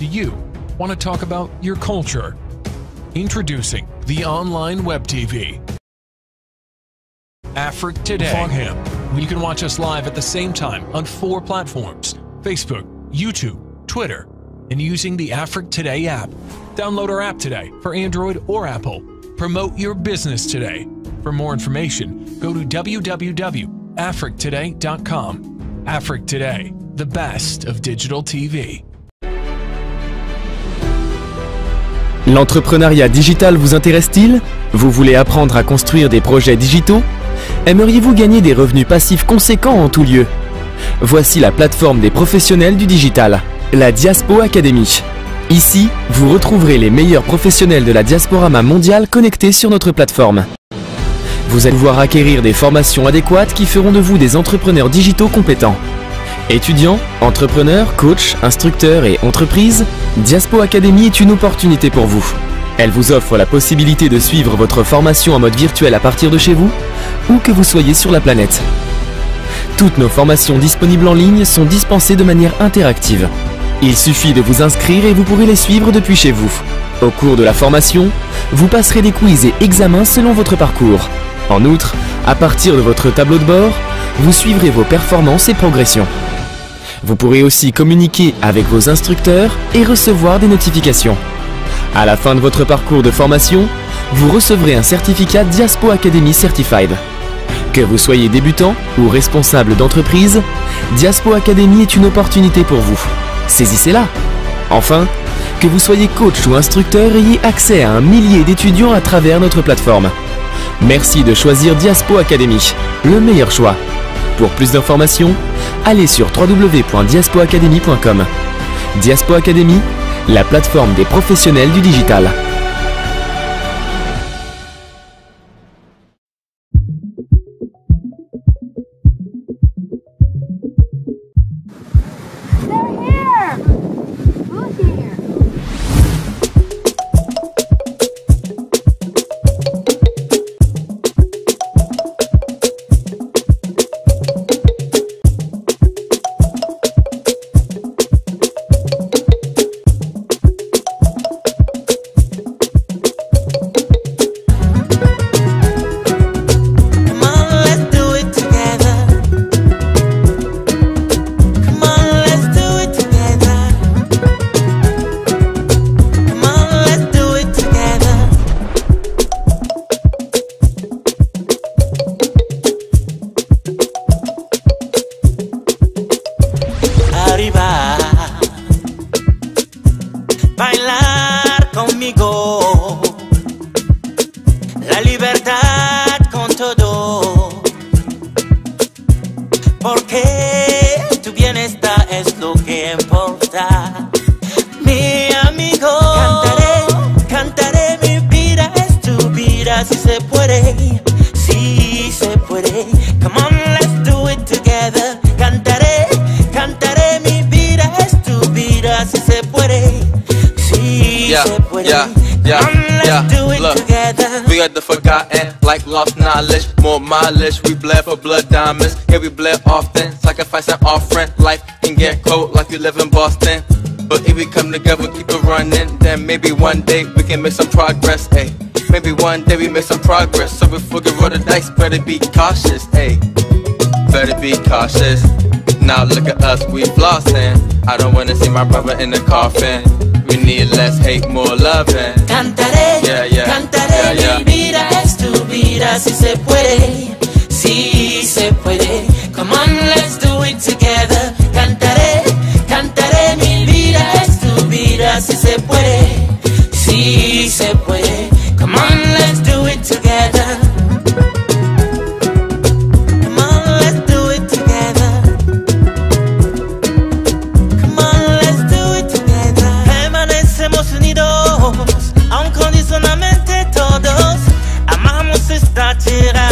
Do you want to talk about your culture? Introducing the online web TV. Africa Today. Farnham. You can watch us live at the same time on 4 platforms: Facebook, YouTube, Twitter, and using the Africa Today app. Download our app today for Android or Apple. Promote your business today. For more information, go to www.africtoday.com. Africa Today, the best of digital TV. L'entrepreneuriat digital vous intéresse-t-il? Vous voulez apprendre à construire des projets digitaux? Aimeriez-vous gagner des revenus passifs conséquents en tout lieu? Voici la plateforme des professionnels du digital, la Diaspo Academy. Ici, vous retrouverez les meilleurs professionnels de la diasporama mondiale connectés sur notre plateforme. Vous allez pouvoir acquérir des formations adéquates qui feront de vous des entrepreneurs digitaux compétents. Étudiants, entrepreneurs, coachs, instructeurs et entreprises, Diaspo Academy est une opportunité pour vous. Elle vous offre la possibilité de suivre votre formation en mode virtuel à partir de chez vous, ou que vous soyez sur la planète. Toutes nos formations disponibles en ligne sont dispensées de manière interactive. Il suffit de vous inscrire et vous pourrez les suivre depuis chez vous. Au cours de la formation, vous passerez des quiz et examens selon votre parcours. En outre, à partir de votre tableau de bord, vous suivrez vos performances et progressions. Vous pourrez aussi communiquer avec vos instructeurs et recevoir des notifications. À la fin de votre parcours de formation, vous recevrez un certificat Diaspo Academy Certified. Que vous soyez débutant ou responsable d'entreprise, Diaspo Academy est une opportunité pour vous. Saisissez-la! Enfin, que vous soyez coach ou instructeur, ayez accès à un millier d'étudiants à travers notre plateforme. Merci de choisir Diaspo Academy, le meilleur choix. Pour plus d'informations, allez sur www.diaspoacademy.com. Diaspo Academy, la plateforme des professionnels du digital. Bailar conmigo, la libertad con todo, porque tu bienestar es lo que importa, mi amigo. Cantaré, cantaré, mi vida es tu vida, si se puede, si se puede. Come on, let's do it together. Cantaré, cantaré, mi vida es tu vida, si se puede. Yeah, look, we are the forgotten, like lost knowledge, more mileage, we bled for blood diamonds, yeah we bled often, sacrifice and offering, life can get cold like you live in Boston, but if we come together, keep it running, then maybe one day we can make some progress, ayy, maybe one day we make some progress, so before we roll the dice, better be cautious, ayy, better be cautious, now look at us, we flossing, I don't wanna see my brother in the coffin. We need less hate, more loving. Cantaré, cantaré, mi vida es tu vida, si se puede, si se puede. Come on, let's do it together. Cantaré, cantaré, mi vida es tu vida, si se puede, si se puede. Come on, let's do it together.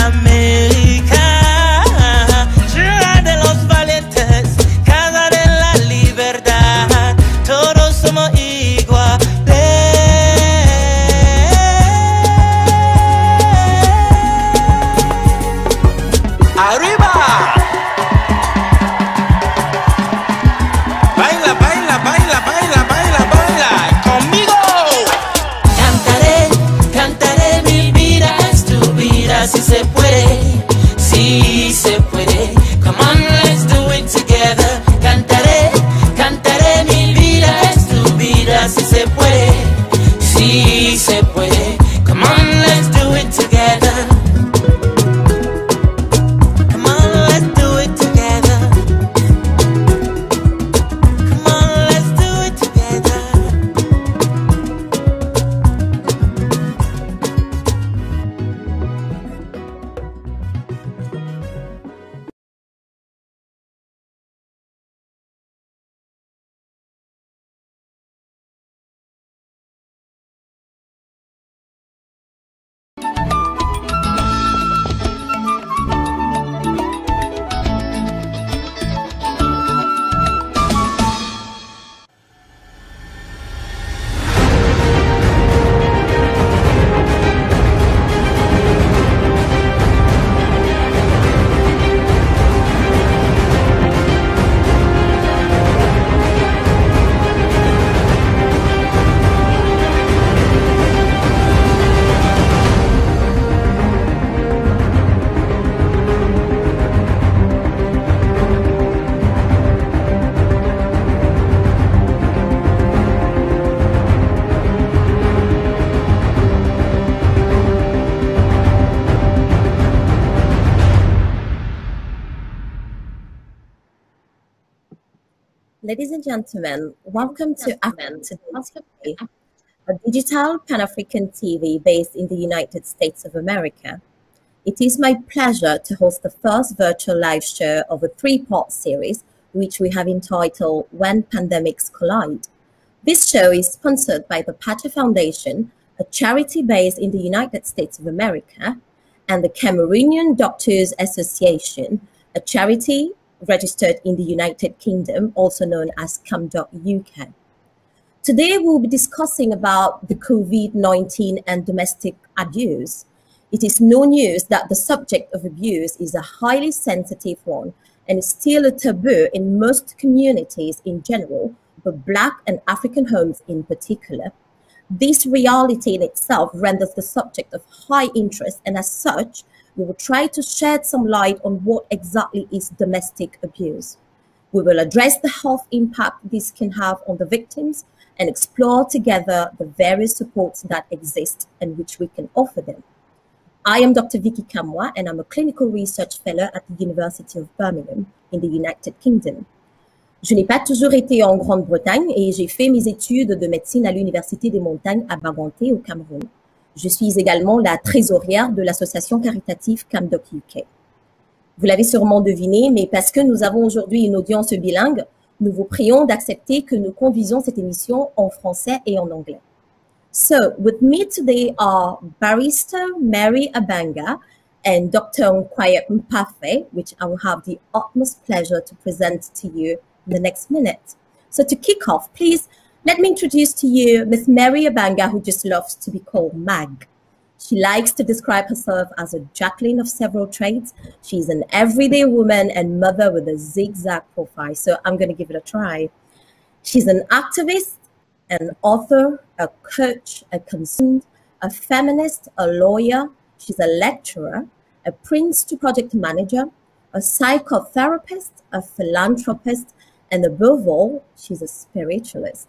América, ciudad de los valientes, casa de la libertad, todos somos iguales. ¡Arriba! Baila, baila, baila, baila, baila, baila. Ladies and gentlemen, welcome to Africa Today, a digital Pan-African TV based in the United States of America. It is my pleasure to host the first virtual live show of a three-part series, which we have entitled When Pandemics Collide. This show is sponsored by the PATCHA Foundation, a charity based in the United States of America, and the Cameroonian Doctors Association, a charity registered in the United Kingdom, also known as CAMDOCUK. Today, we'll be discussing about the COVID-19 and domestic abuse. It is no news that the subject of abuse is a highly sensitive one and is still a taboo in most communities in general, but Black and African homes in particular. This reality in itself renders the subject of high interest, and as such, we will try to shed some light on what exactly is domestic abuse. We will address the health impact this can have on the victims and explore together the various supports that exist and which we can offer them. I am Dr. Vicky Kamwa, and I'm a clinical research fellow at the University of Birmingham in the United Kingdom. Je n'ai pas toujours été en Grande-Bretagne et j'ai fait mes études de médecine à l'Université des Montagnes à Bangangté au Cameroun. Je suis également la trésorière de l'association caritative CAMDOCUK. Vous l'avez sûrement deviné, mais parce que nous avons aujourd'hui une audience bilingue, nous vous prions d'accepter que nous conduisons cette émission en français et en anglais. So, with me today are Barrister Mary Abanga and Dr. Nkwaya Mpafe, which I will have the utmost pleasure to present to you in the next minute. So to kick off, please let me introduce to you Miss Mary Abanga, who just loves to be called Mag. She likes to describe herself as a Jacqueline of several trades. She's an everyday woman and mother with a zigzag profile, so I'm going to give it a try. She's an activist, an author, a coach, a consultant, a feminist, a lawyer. She's a lecturer, a Prince to project manager, a psychotherapist, a philanthropist, and above all, she's a spiritualist.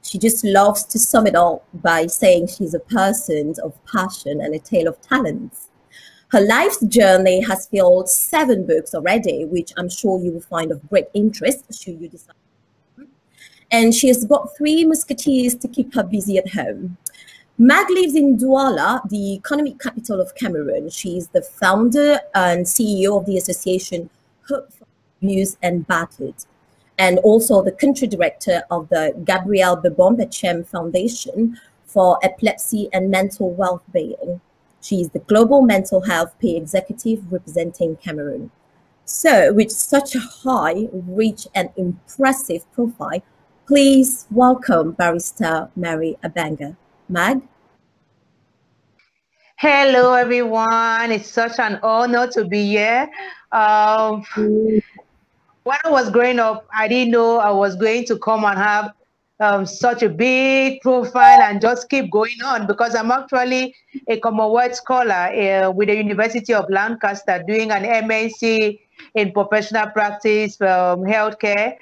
She just loves to sum it all by saying she's a person of passion and a tale of talents. Her life's journey has filled 7 books already, which I'm sure you will find of great interest should you decide. And she has got 3 musketeers to keep her busy at home. Mag lives in Douala, the economic capital of Cameroon. She is the founder and CEO of the association Hope for Abused and Battered, and also the country director of the Gabriel Bebombachem Foundation for Epilepsy and Mental Well-Being. She is the Global Mental Health Peer Executive representing Cameroon. So, with such a high, rich, and impressive profile, please welcome Barrister Mary Abanga. Mag? Hello, everyone. It's such an honor to be here. When I was growing up, I didn't know I was going to come and have such a big profile and just keep going on, because I'm actually a Commonwealth scholar with the University of Lancaster doing an MSc in professional practice healthcare.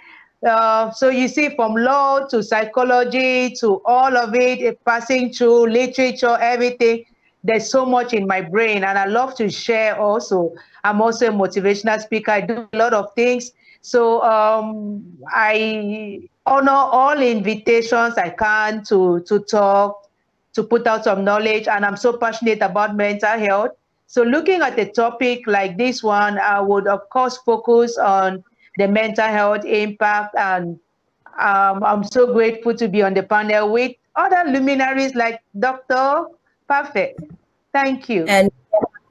So you see, from law to psychology to all of it, passing through literature, everything, there's so much in my brain, and I love to share also. I'm also a motivational speaker. I do a lot of things. So I honor all invitations I can to talk, to put out some knowledge, and I'm so passionate about mental health. So looking at a topic like this one, I would, of course, focus on the mental health impact, and I'm so grateful to be on the panel with other luminaries like Dr. Perfect. Thank you. And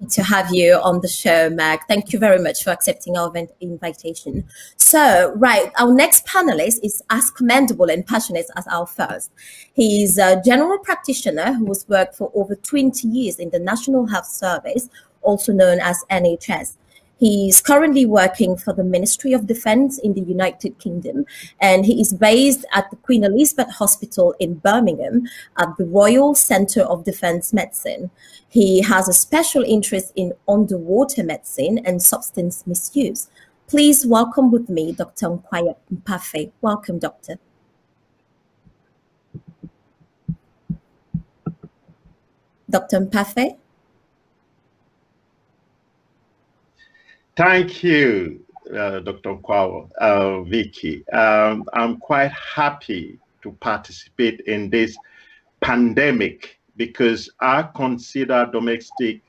to have you on the show, Mag. Thank you very much for accepting our invitation. So, right, our next panelist is as commendable and passionate as our first. He's a general practitioner who has worked for over 20 years in the National Health Service, also known as NHS. He's currently working for the Ministry of Defence in the United Kingdom, and he is based at the Queen Elizabeth Hospital in Birmingham at the Royal Centre of Defence Medicine. He has a special interest in underwater medicine and substance misuse. Please welcome with me Dr. Nkwaya Mpafe. Welcome, Doctor. Dr. Mpafe? Thank you Dr. Kwawo, Vicky. I'm quite happy to participate in this pandemic because I consider domestic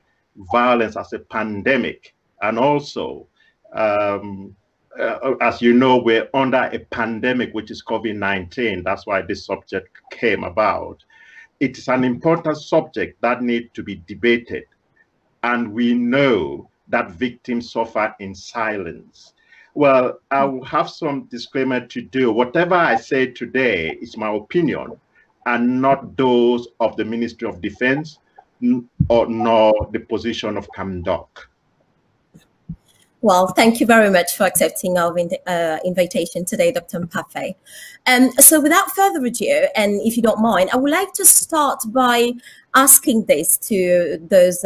violence as a pandemic. And also, as you know, we're under a pandemic, which is COVID-19. That's why this subject came about. It is an important subject that needs to be debated. And we know that victims suffer in silence. Well, I will have some disclaimer to do. Whatever I say today is my opinion and not those of the Ministry of Defense nor the position of CAMDOC. Well, thank you very much for accepting our invitation today, Dr. Mpafe. So without further ado, and if you don't mind, I would like to start by asking this to those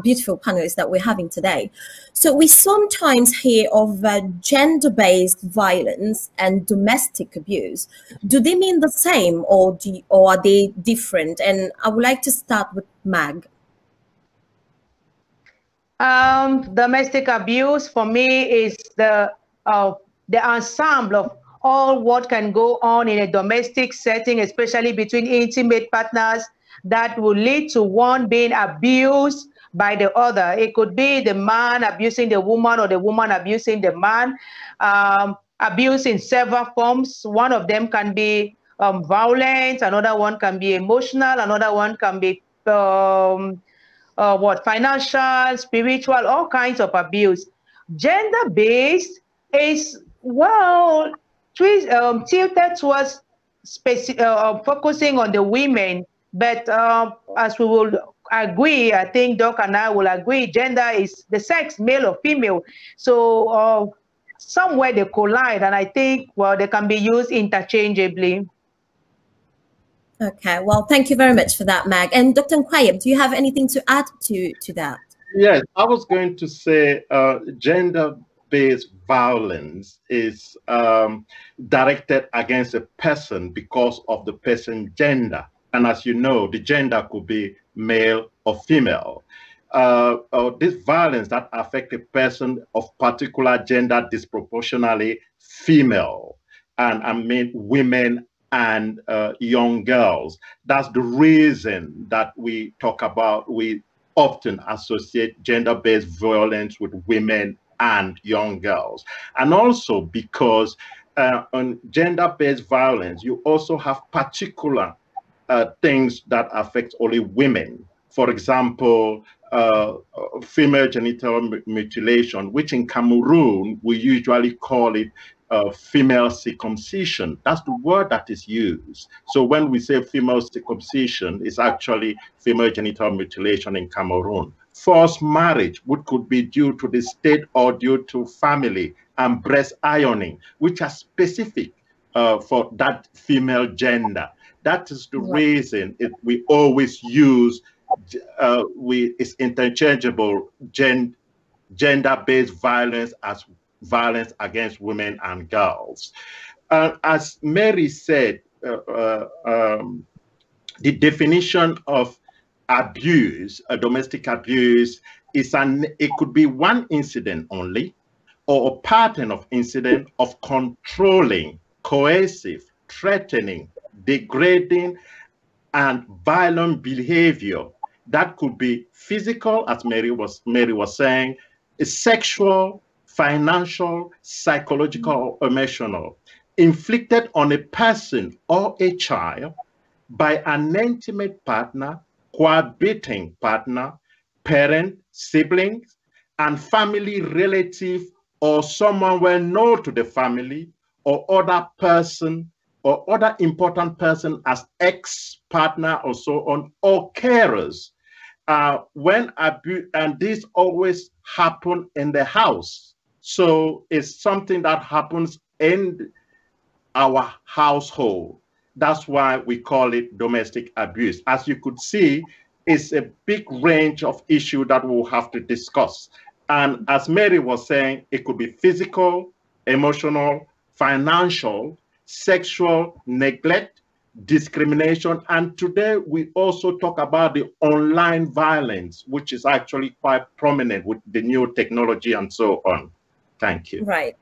beautiful panelists that we're having today. So we sometimes hear of gender-based violence and domestic abuse. Do they mean the same or are they different? And I would like to start with Mag. Domestic abuse for me is the ensemble of all what can go on in a domestic setting, especially between intimate partners, that will lead to one being abused by the other. It could be the man abusing the woman or the woman abusing the man. Abuse in several forms. One of them can be violent, another one can be emotional, another one can be financial, spiritual, all kinds of abuse. Gender-based is, well, tilted towards focusing on the women, but as we will agree, I think Doc and I will agree, gender is the sex, male or female. So somewhere they collide, and I think, well, they can be used interchangeably. Okay, well, thank you very much for that, Mag. And Dr. Nkwayeb, do you have anything to add to that? Yes, I was going to say gender-based violence is directed against a person because of the person's gender. And as you know, the gender could be male or female. This violence that affects a person of particular gender disproportionately female, and I mean women and young girls. That's the reason that we talk about, we often associate gender-based violence with women and young girls. And also because on gender-based violence, you also have particular things that affect only women. For example, female genital mutilation, which in Cameroon, we usually call it female circumcision. That's the word that is used. So when we say female circumcision, it's actually female genital mutilation in Cameroon. Forced marriage, which could be due to the state or due to family, and breast ironing, which are specific for that female gender. That is the reason we always use, it's interchangeable, gender-based violence as violence against women and girls. As Mary said, the definition of abuse, domestic abuse, is it could be one incident only, or a pattern of incident of controlling, coercive, threatening, degrading, and violent behavior. That could be physical, as Mary was saying, sexual, financial, psychological, or emotional, inflicted on a person or a child by an intimate partner, cohabiting partner, parent, siblings, and family relative, or someone well known to the family, or other person, or other important person as ex-partner or so on, or carers. And this always happen in the house. So it's something that happens in our household. That's why we call it domestic abuse. As you could see, it's a big range of issues that we'll have to discuss. And as Mary was saying, it could be physical, emotional, financial, sexual, neglect, discrimination. And today we also talk about the online violence, which is actually quite prominent with the new technology and so on. Thank you. Right.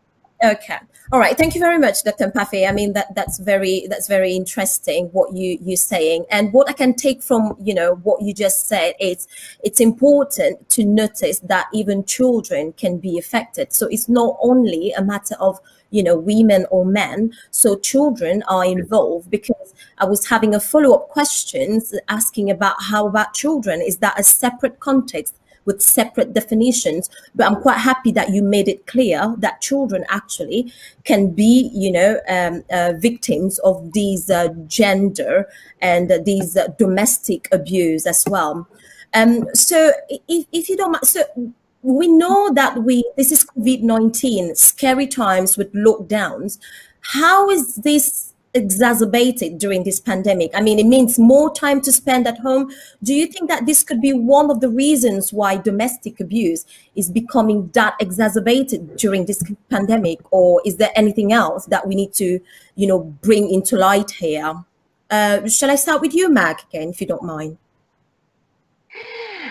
Okay. All right. Thank you very much, Dr. Mpafe. I mean, that's very interesting what you're saying. And what I can take from, what you just said is it's important to notice that even children can be affected. So it's not only a matter of, women or men. So children are involved, because I was having a follow-up questions asking about how about children? Is that a separate context with separate definitions? But I'm quite happy that you made it clear that children actually can be, victims of these gender and these domestic abuse as well. So if you don't mind, so we know that this is COVID-19, scary times with lockdowns. How is this exacerbated during this pandemic? I mean, it means more time to spend at home. Do you think that this could be one of the reasons why domestic abuse is becoming that exacerbated during this pandemic? Or is there anything else that we need to, bring into light here? Shall I start with you, Mag, again, if you don't mind?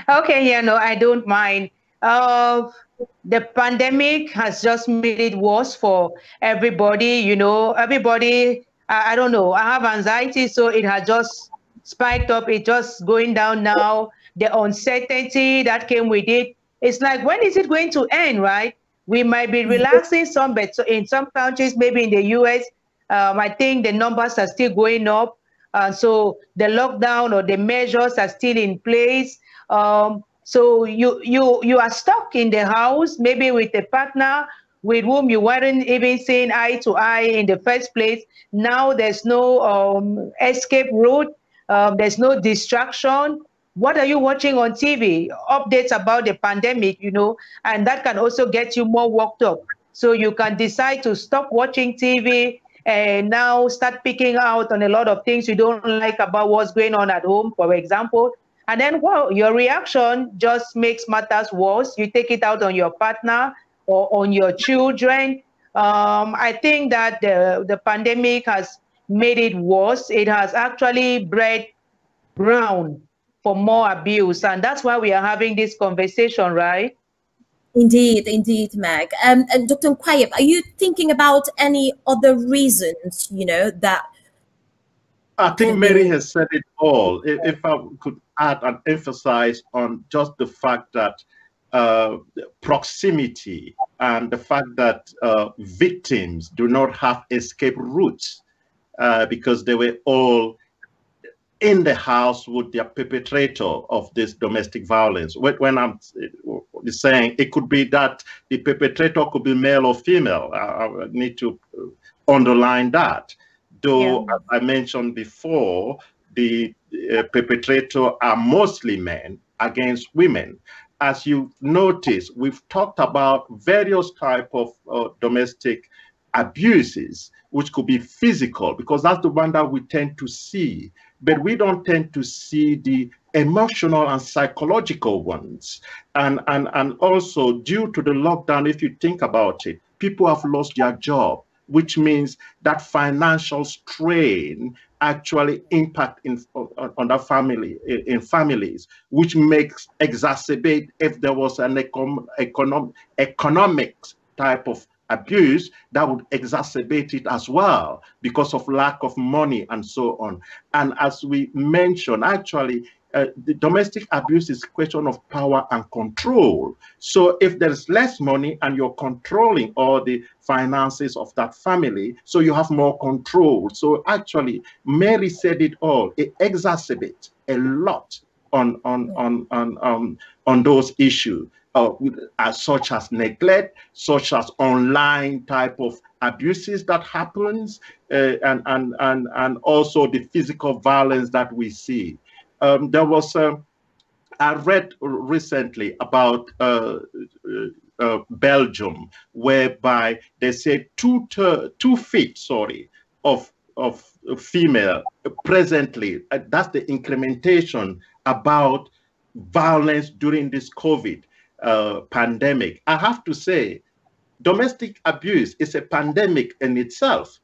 Okay, yeah, no, I don't mind. The pandemic has just made it worse for everybody. Everybody, I don't know, I have anxiety, so it has just spiked up. It's just going down now. The uncertainty that came with it, it's like, when is it going to end, right? We might be relaxing some, but in some countries, maybe in the US, I think the numbers are still going up. So the lockdown or the measures are still in place. So you are stuck in the house, maybe with a partner with whom you weren't even seeing eye to eye in the first place. Now there's no escape route. There's no distraction. What are you watching on TV? Updates about the pandemic, and that can also get you more worked up. So you can decide to stop watching TV and now start picking out on a lot of things you don't like about what's going on at home, for example. And then, well, your reaction just makes matters worse. You take it out on your partner or on your children. I think that the pandemic has made it worse. It has actually bred ground for more abuse. And that's why we are having this conversation, right? Indeed, Meg. And Dr. Nkwayeb, are you thinking about any other reasons, that... I think Mary has said it all. If I could add and emphasize on just the fact that proximity and the fact that victims do not have escape routes because they were all in the house with the perpetrator of this domestic violence. When I'm saying it could be that the perpetrator could be male or female, I need to underline that. Though, as I mentioned before, the perpetrator are mostly men against women. As you notice, we've talked about various types of domestic abuses, which could be physical, because that's the one that we tend to see. But we don't tend to see the emotional and psychological ones. And also, due to the lockdown, if you think about it, people have lost their job, which means that financial strain actually impact on the family, in families, which makes exacerbate if there was an economic type of abuse, that would exacerbate it as well because of lack of money and so on. And as we mentioned, actually, the domestic abuse is a question of power and control. So if there's less money and you're controlling all the finances of that family, so you have more control. So actually, Mary said it all. It exacerbates a lot on those issues, such as neglect, such as online type of abuses that happens, and also the physical violence that we see. There was, I read recently about Belgium, whereby they said 2 feet, of female presently. That's the incrementation about violence during this COVID pandemic. I have to say, domestic abuse is a pandemic in itself.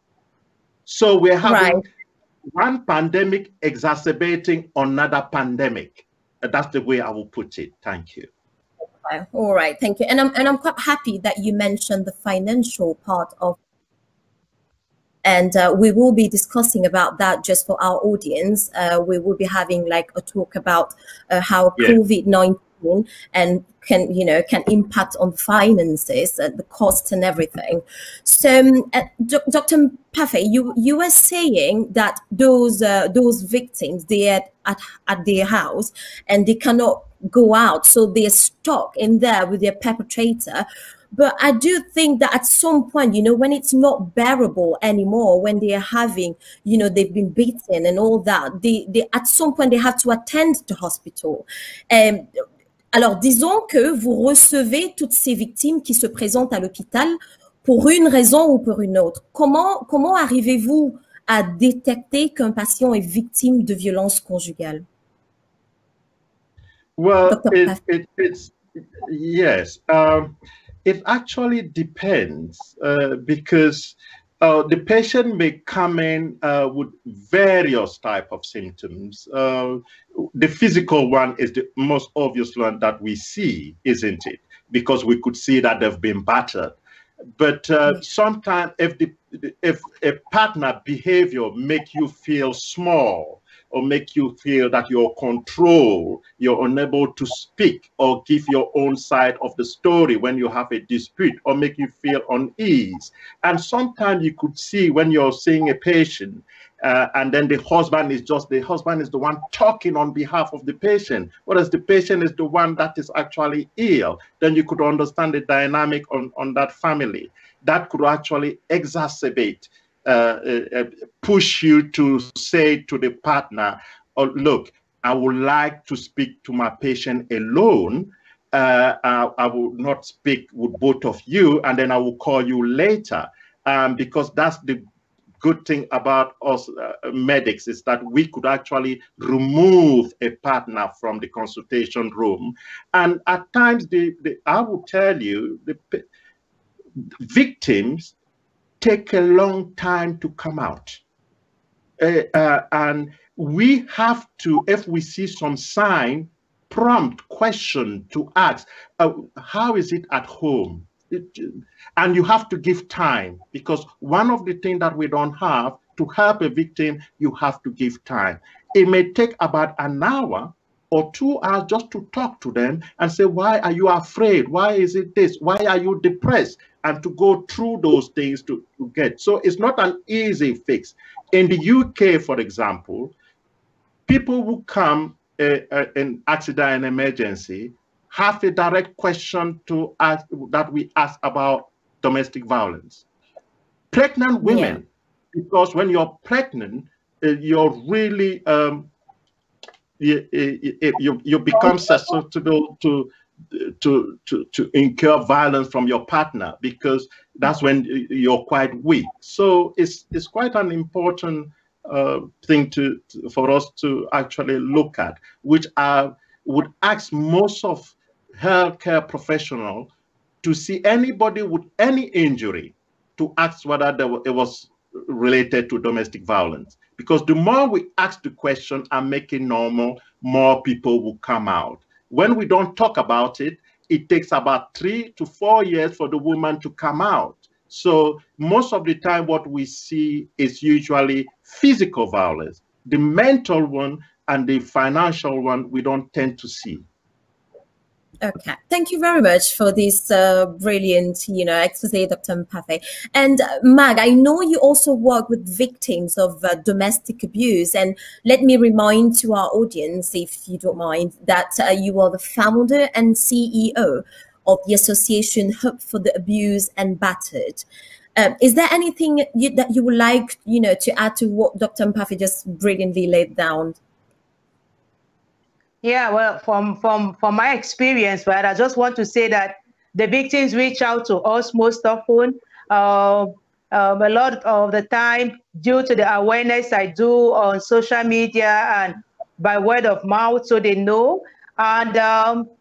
So we're having one pandemic exacerbating another pandemic. That's the way I will put it. Thank you. Okay, all right, thank you. And I'm quite happy that you mentioned the financial part of, and we will be discussing about that just for our audience. We will be having like a talk about how COVID-19 and can impact on finances, the costs and everything. So, Dr. Pafe, you were saying that those victims, they're at their house and they cannot go out, so they're stuck in there with their perpetrator. But I do think that at some point, when it's not bearable anymore, when they are having, they've been beaten and all that, they at some point they have to attend the hospital. Alors, disons que vous recevez toutes ces victimes qui se présentent à l'hôpital pour une raison ou pour une autre. Comment arrivez-vous à détecter qu'un patient est victime de violences conjugales? Well, it's yes. It actually depends because the patient may come in with various type of symptoms. The physical one is the most obvious one that we see, isn't it? Because we could see that they've been battered. But sometimes if a partner behavior make you feel small, or make you feel that you're controlled, you're unable to speak or give your own side of the story when you have a dispute, or make you feel unease. And sometimes you could see when you're seeing a patient and then the husband is the one talking on behalf of the patient, whereas the patient is the one that is actually ill. Then you could understand the dynamic on that family. That could actually exacerbate, push you to say to the partner, oh, look, I would like to speak to my patient alone. I will not speak with both of you, and then I will call you later. Because that's the good thing about us medics, is that we could actually remove a partner from the consultation room. And at times, I will tell you, the victims take a long time to come out. And we have to, if we see some sign, prompt question to ask, how is it at home? And you have to give time, because one of the things that we don't have, to help a victim, you have to give time. It may take about an hour or 2 hours just to talk to them and say, why are you afraid? Why is it this? Why are you depressed? And to go through those things to get. So it's not an easy fix. In the UK, for example, people who come in accident and emergency have a direct question to ask, that we ask about domestic violence. Pregnant women, because when you're pregnant, you're really, you become susceptible to incur violence from your partner, because that's when you're quite weak. So it's quite an important thing for us to actually look at, which I would ask most of healthcare professionals to see anybody with any injury to ask whether it was related to domestic violence. Because the more we ask the question and make it normal, more people will come out. When we don't talk about it, it takes about 3 to 4 years for the woman to come out. So most of the time, what we see is usually physical violence. The mental one and the financial one, we don't tend to see. Okay, thank you very much for this brilliant, expose, Dr. Mpafe. And Mag, I know you also work with victims of domestic abuse, and let me remind to our audience, if you don't mind, that you are the founder and CEO of the Association Hope for the Abused and Battered. Is there anything that you would like, to add to what Dr. Mpafe just brilliantly laid down? Yeah, well, from my experience, right, I just want to say that the victims reach out to us most often. A lot of the time, due to the awareness I do on social media and by word of mouth, so they know. And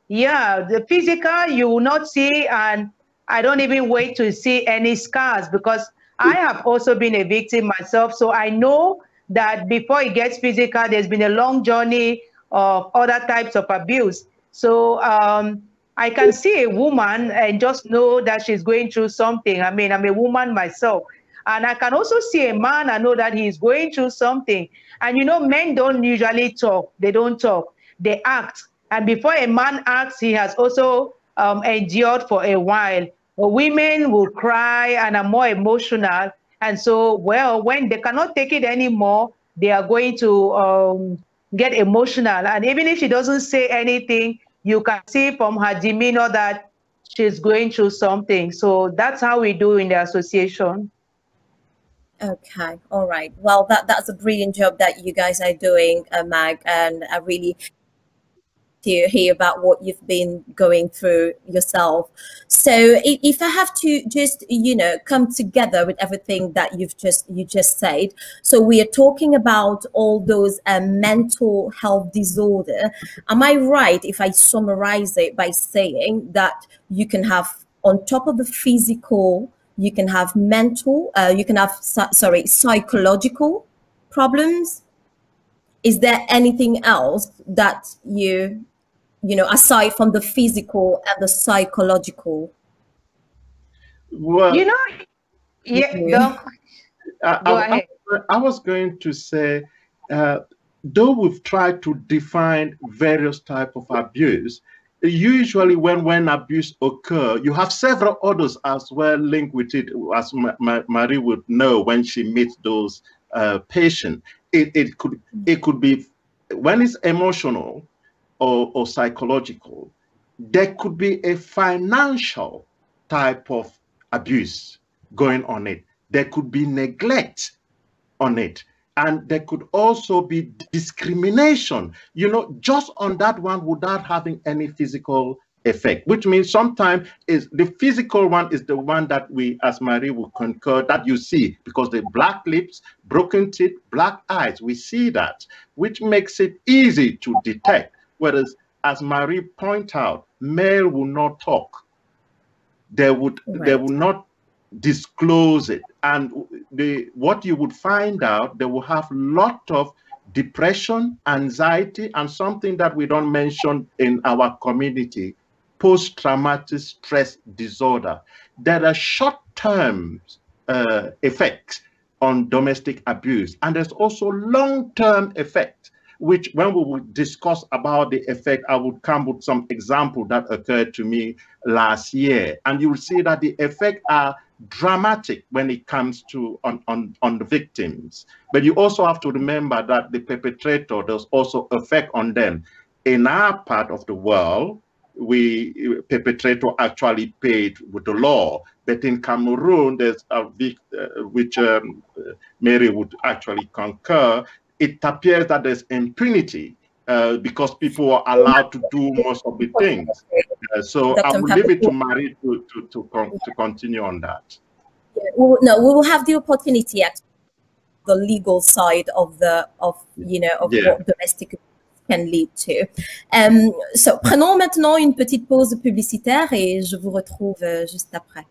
yeah, the physical you will not see, and I don't even wait to see any scars, because I have also been a victim myself. So I know that before it gets physical, there's been a long journey of other types of abuse. So I can see a woman and just know that she's going through something. I mean, I'm a woman myself. And I can also see a man and know that he's going through something. And you know, men don't usually talk. They don't talk. They act. And before a man acts, he has also endured for a while. But women will cry and are more emotional. And so, well, when they cannot take it anymore, they are going to get emotional. And even if she doesn't say anything, you can see from her demeanor that she's going through something. So that's how we do in the association. Okay, all right. Well, that's a brilliant job that you guys are doing, Mag, and I really to hear about what you've been going through yourself. So if I have to just, you know, come together with everything that you just said. So we are talking about all those mental health disorder. Am I right if I summarize it by saying that you can have, on top of the physical, you can have mental, you can have, psychological problems? Is there anything else that you know, aside from the physical and the psychological? Well, you know, yeah, go ahead. I was going to say, though we've tried to define various types of abuse, usually when abuse occurs, you have several others as well linked with it, as Marie would know when she meets those patients. It could be when it's emotional or psychological. There could be a financial type of abuse going on it. There could be neglect on it. And there could also be discrimination, you know, just on that one without having any physical effect, which means sometimes is the physical one is the one that we, as Marie will concur, that you see, because the black lips, broken teeth, black eyes, we see that, which makes it easy to detect. Whereas, as Marie pointed out, male will not talk. They will not disclose it. And what you would find out, they will have a lot of depression, anxiety, and something that we don't mention in our community, post-traumatic stress disorder. There are short-term effects on domestic abuse, and there's also long-term effects, which when we will discuss about the effect, I would come with some example that occurred to me last year. And you will see that the effects are dramatic when it comes to on the victims. But you also have to remember that the perpetrator, there's also effect on them. In our part of the world, perpetrator actually paid with the law. But in Cameroon, there's a which Mary would actually concur, it appears that there's impunity because people are allowed to do most of the things. So I will leave it to Marie to continue on that. Yeah, we will have the opportunity at the legal side of what domestic can lead to. So prenons maintenant une petite pause publicitaire et je vous retrouve juste après.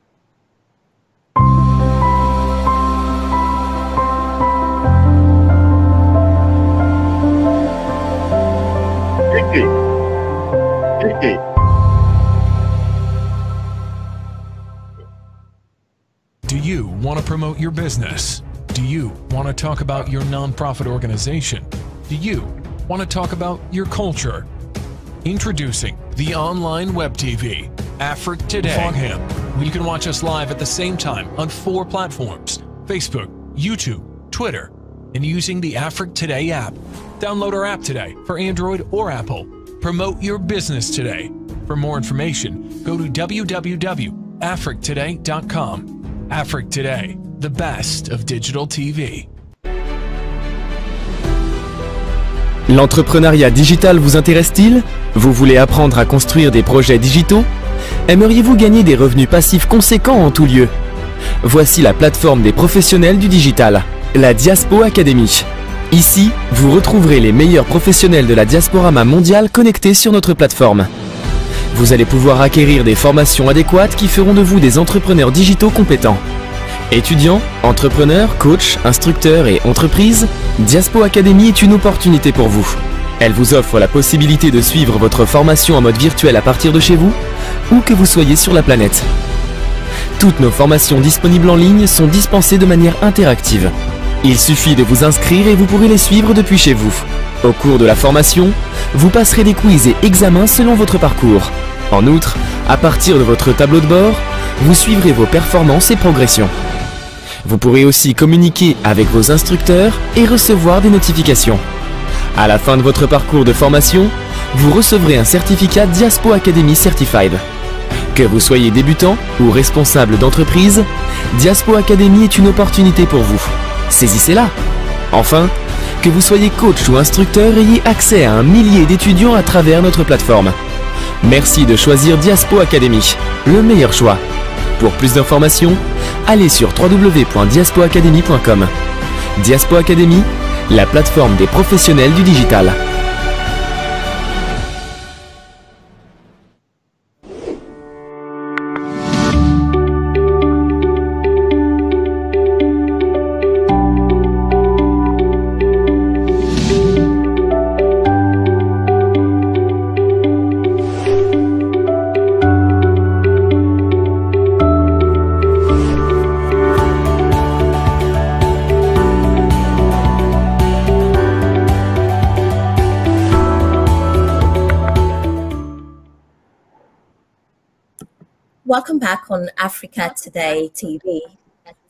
Okay. Do you want to promote your business? Do you want to talk about your nonprofit organization? Do you want to talk about your culture? Introducing the online web TV, Africa Today, where you can watch us live at the same time on 4 platforms: Facebook, YouTube, Twitter, and using the Africa Today app. Download our app today for Android or Apple. Promote your business today. For more information, go to www.africtoday.com. Africa Today, the best of digital TV. L'entrepreneuriat digital vous intéresse-t-il? Vous voulez apprendre à construire des projets digitaux? Aimeriez-vous gagner des revenus passifs conséquents en tout lieu? Voici la plateforme des professionnels du digital, la Diaspo Academy. Ici, vous retrouverez les meilleurs professionnels de la diasporama mondiale connectés sur notre plateforme. Vous allez pouvoir acquérir des formations adéquates qui feront de vous des entrepreneurs digitaux compétents. Étudiants, entrepreneurs, coachs, instructeurs et entreprises, Diaspo Academy est une opportunité pour vous. Elle vous offre la possibilité de suivre votre formation en mode virtuel à partir de chez vous, où que vous soyez sur la planète. Toutes nos formations disponibles en ligne sont dispensées de manière interactive. Il suffit de vous inscrire et vous pourrez les suivre depuis chez vous. Au cours de la formation, vous passerez des quiz et examens selon votre parcours. En outre, à partir de votre tableau de bord, vous suivrez vos performances et progressions. Vous pourrez aussi communiquer avec vos instructeurs et recevoir des notifications. À la fin de votre parcours de formation, vous recevrez un certificat Diaspo Academy Certified. Que vous soyez débutant ou responsable d'entreprise, Diaspo Academy est une opportunité pour vous. Saisissez-la. Enfin, que vous soyez coach ou instructeur, ayez accès à un millier d'étudiants à travers notre plateforme. Merci de choisir Diaspo Academy, le meilleur choix. Pour plus d'informations, allez sur www.diaspoacademy.com. Diaspo Academy, la plateforme des professionnels du digital. Welcome back on Africa Today TV.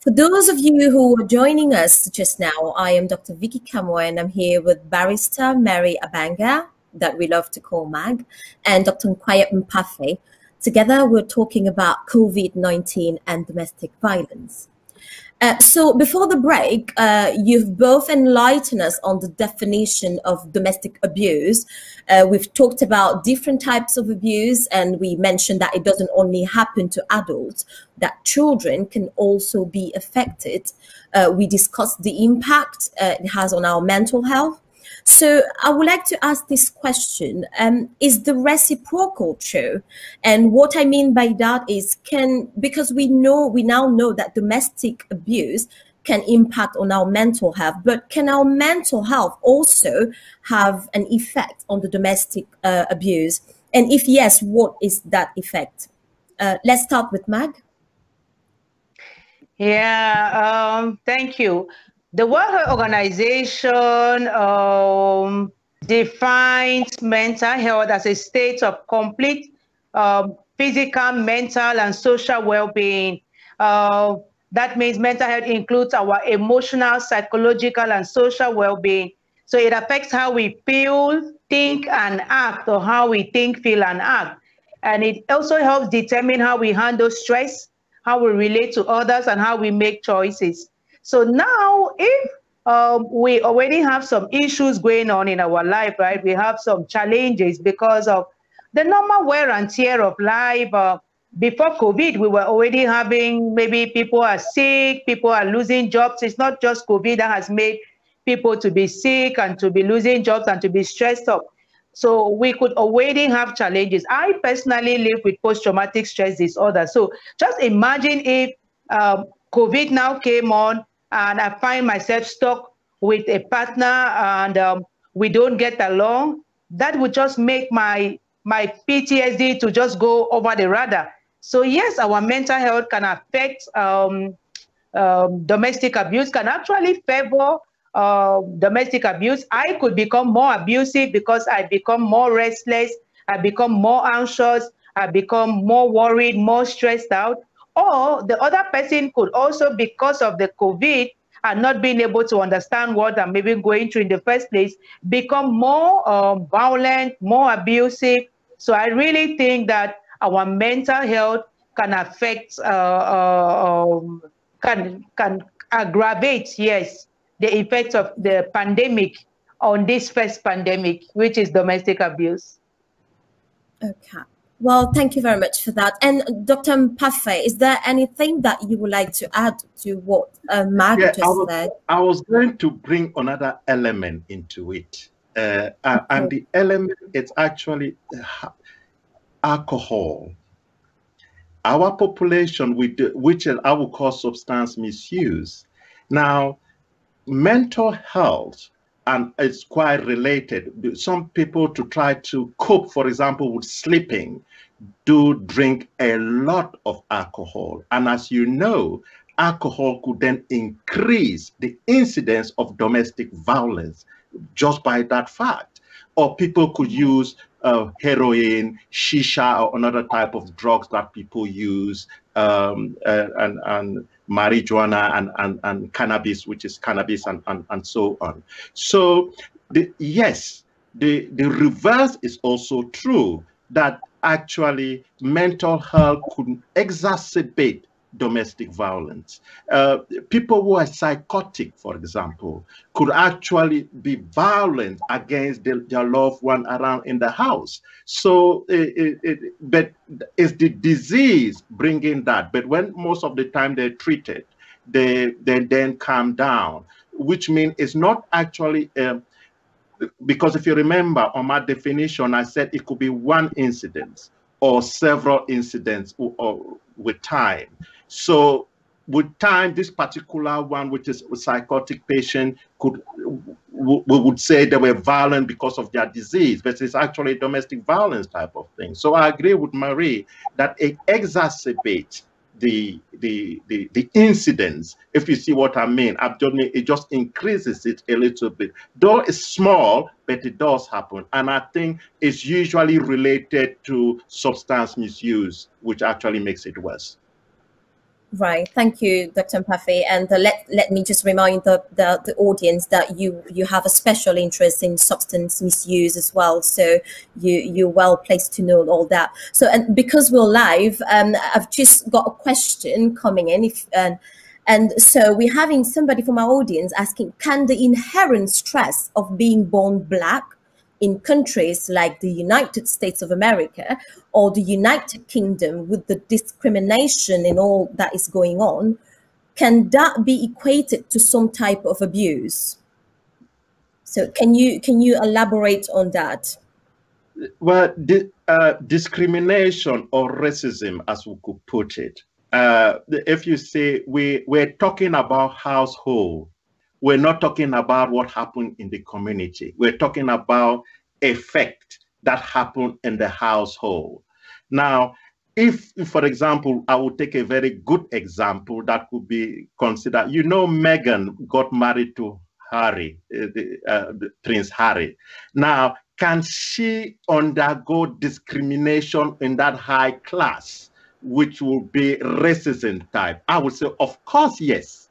For those of you who are joining us just now, I am Dr. Vicky Kamwe, and I'm here with Barrister Mary Abanga, that we love to call Mag, and Dr. Nkwaya Mpafe. Together, we're talking about COVID-19 and domestic violence. So before the break, you've both enlightened us on the definition of domestic abuse. We've talked about different types of abuse, and we mentioned that it doesn't only happen to adults, that children can also be affected. We discussed the impact it has on our mental health. So I would like to ask this question, is the reciprocal true? And what I mean by that is, because we now know that domestic abuse can impact on our mental health, but can our mental health also have an effect on the domestic abuse? And if yes, what is that effect? Let's start with Mag. Yeah, thank you. The World Health Organization defines mental health as a state of complete physical, mental, and social well-being. That means mental health includes our emotional, psychological, and social well-being. So it affects how we feel, think, and act, or how we think, feel, and act. And it also helps determine how we handle stress, how we relate to others, and how we make choices. So now, if we already have some issues going on in our life, right? We have some challenges because of the normal wear and tear of life. Before COVID, we were already having, maybe people are sick, people are losing jobs. It's not just COVID that has made people to be sick and to be losing jobs and to be stressed up. So we could already have challenges. I personally live with post-traumatic stress disorder. So just imagine if COVID now came on, and I find myself stuck with a partner and we don't get along. That would just make my PTSD to just go over the radar. So yes, our mental health can affect domestic abuse, can actually favor domestic abuse. I could become more abusive because I become more restless, I become more anxious, I become more worried, more stressed out. Or the other person could also, because of the COVID and not being able to understand what I'm maybe going through in the first place, become more violent, more abusive. So I really think that our mental health can affect, can aggravate, yes, the effects of the pandemic on this first pandemic, which is domestic abuse. Okay. Well, thank you very much for that. And Dr. Mpafe, is there anything that you would like to add to what Mag just said? I was going to bring another element into it. And the element is actually alcohol. Our population, which I would call substance misuse. Now, mental health, and it's quite related. Some people, to try to cope, for example, with sleeping, do drink a lot of alcohol. And as you know, alcohol could then increase the incidence of domestic violence just by that fact. Or people could use heroin, shisha, or another type of drugs that people use, and marijuana and cannabis, which is cannabis, and so on. So yes, the reverse is also true, that actually mental health could exacerbate domestic violence. People who are psychotic, for example, could actually be violent against their loved one around in the house. So, but it's the disease bringing that. But when most of the time they're treated, they then calm down, which means it's not actually because if you remember on my definition, I said it could be one incident or several incidents or with time. So with time, this particular one, which is a psychotic patient, we would say they were violent because of their disease, but it's actually a domestic violence type of thing. So I agree with Marie that it exacerbates the incidents, if you see what I mean. It just increases it a little bit. Though it's small, but it does happen. And I think it's usually related to substance misuse, which actually makes it worse. Right. Thank you, Dr. Mpafe. And let me just remind the audience that you have a special interest in substance misuse as well. So you're well placed to know all that. So, and because we're live, I've just got a question coming in. And so we're having somebody from our audience asking, can the inherent stress of being born Black in countries like the United States of America or the United Kingdom, with the discrimination and all that is going on, can that be equated to some type of abuse? So can you elaborate on that? Well, discrimination or racism, as we could put it, if you say we're talking about household, we're not talking about what happened in the community. We're talking about effect that happened in the household. Now, if, for example, I would take a very good example that could be considered, you know, Meghan got married to Harry, the Prince Harry. Now, can she undergo discrimination in that high class, which will be racism type? I would say, of course, yes.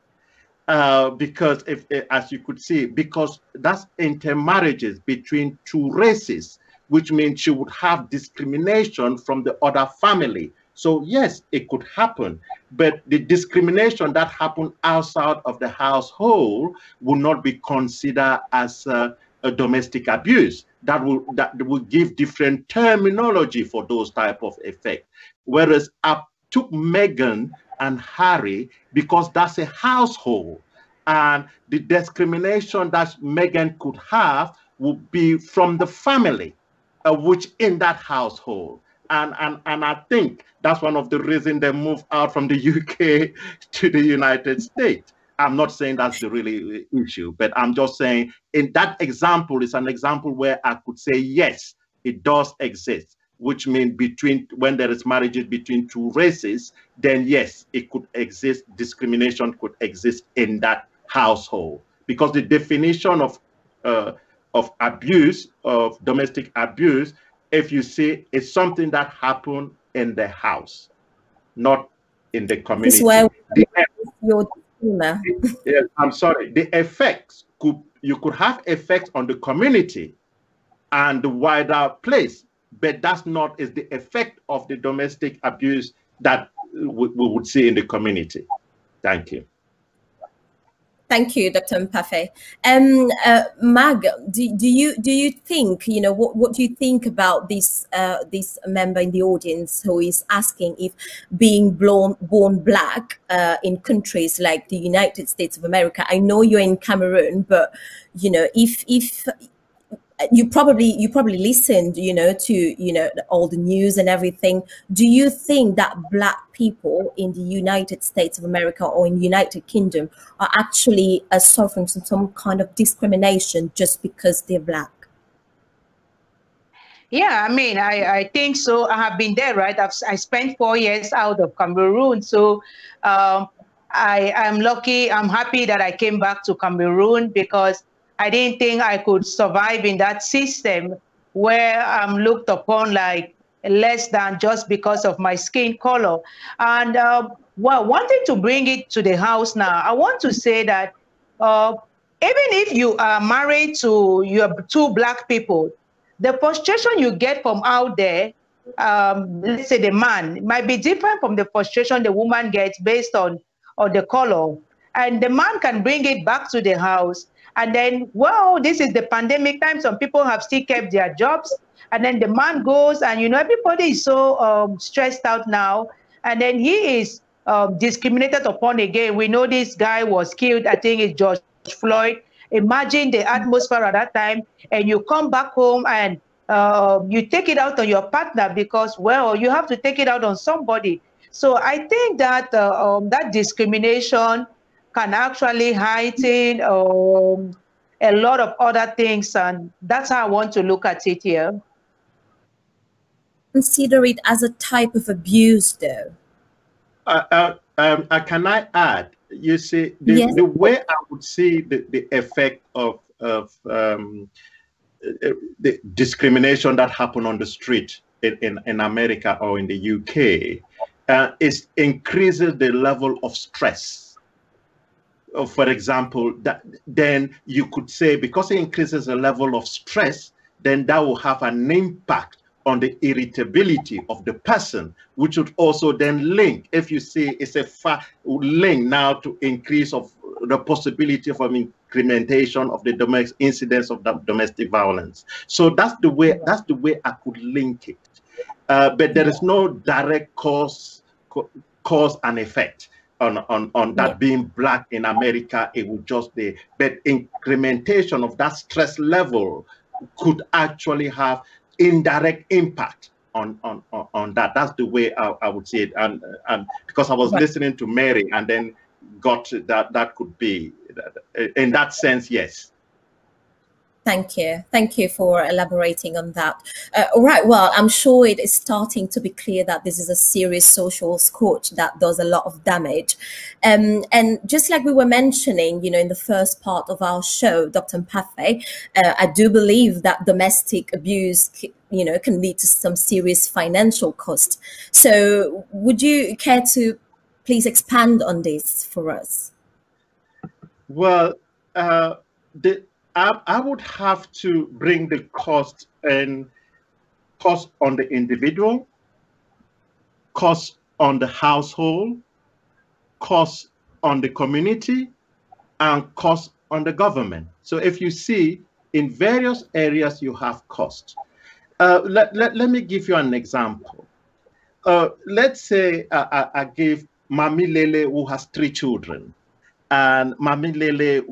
Because if, as you could see, because that's intermarriages between two races, which means she would have discrimination from the other family. So yes, it could happen, but the discrimination that happened outside of the household will not be considered as a domestic abuse. That will give different terminology for those type of effects. Whereas I took Meghan and Harry because that's a household, and the discrimination that Meghan could have would be from the family, which in that household. And I think that's one of the reasons they moved out from the UK to the United States. I'm not saying that's the really issue, but I'm just saying in that example, it's an example where I could say, yes, it does exist, which means when there is marriages between two races, then yes, it could exist, discrimination could exist in that household. Because the definition of abuse, of domestic abuse, if you see, it's something that happened in the house, not in the community. This is where your disclaimer. Yes, I'm sorry. The effects you could have effects on the community and the wider place, but that's not is the effect of the domestic abuse that we would see in the community. Thank you. Thank you, Dr. Mpafe. Mag, do you think, you know, what do you think about this member in the audience who is asking if being born Black in countries like the United States of America? I know you're in Cameroon, but you know, if you probably listened, you know, to, you know, all the news and everything. Do you think that Black people in the United States of America or in the United Kingdom are actually suffering from some kind of discrimination just because they're Black? Yeah, I mean, I think so. I have been there, right? I spent 4 years out of Cameroon. So I'm lucky. I'm happy that I came back to Cameroon because I didn't think I could survive in that system where I'm looked upon like less than just because of my skin color. And well, wanting to bring it to the house now, I want to say that even if you are married to your two Black people, the frustration you get from out there, let's say the man, might be different from the frustration the woman gets based on the color. And the man can bring it back to the house. And then, well, this is the pandemic time. Some people have still kept their jobs. And then the man goes and, you know, everybody is so stressed out now. And then he is discriminated upon again. We know this guy was killed. I think it's George Floyd. Imagine the atmosphere at that time, and you come back home and you take it out on your partner because, well, you have to take it out on somebody. So I think that that discrimination can actually heighten a lot of other things, and that's how I want to look at it here. Consider it as a type of abuse, though. Can I add? You see, the way I would see the effect of the discrimination that happened on the street in America or in the UK is increases the level of stress. For example, then you could say because it increases the level of stress, then that will have an impact on the irritability of the person, which would also then link, if you see it's a link now to increase of the possibility of an incrementation of the domestic incidence of domestic violence. So that's the way I could link it. But there is no direct cause and effect on that being Black in America. It would just be, but incrementation of that stress level could actually have indirect impact on that. That's the way I would see it, and because I was listening to Mary and then got that could be in that sense. Yes. Thank you for elaborating on that. All right, well, I'm sure it is starting to be clear that this is a serious social scourge that does a lot of damage. And just like we were mentioning, you know, in the first part of our show, Dr. Mphafe, I do believe that domestic abuse, you know, can lead to some serious financial cost. So would you care to please expand on this for us? Well, I would have to bring the cost on the individual, cost on the household, cost on the community, and cost on the government. So if you see in various areas you have cost. Let me give you an example. Let's say I give Mami Lele, who has 3 children. And Mami Lele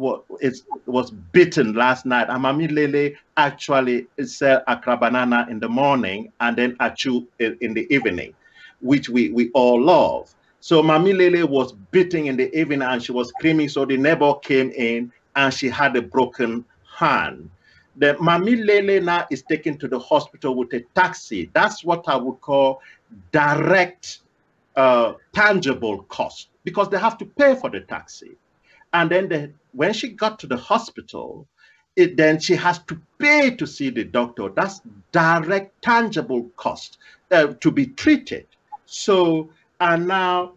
was beaten last night. And Mami Lele actually sell akra banana in the morning and then achu in the evening, which we all love. So Mami Lele was beating in the evening and she was screaming. So the neighbor came in and she had a broken hand. The Mami Lele now is taken to the hospital with a taxi. That's what I would call direct tangible cost, because they have to pay for the taxi. And then when she got to the hospital, then she has to pay to see the doctor. That's direct, tangible cost to be treated. So, and now,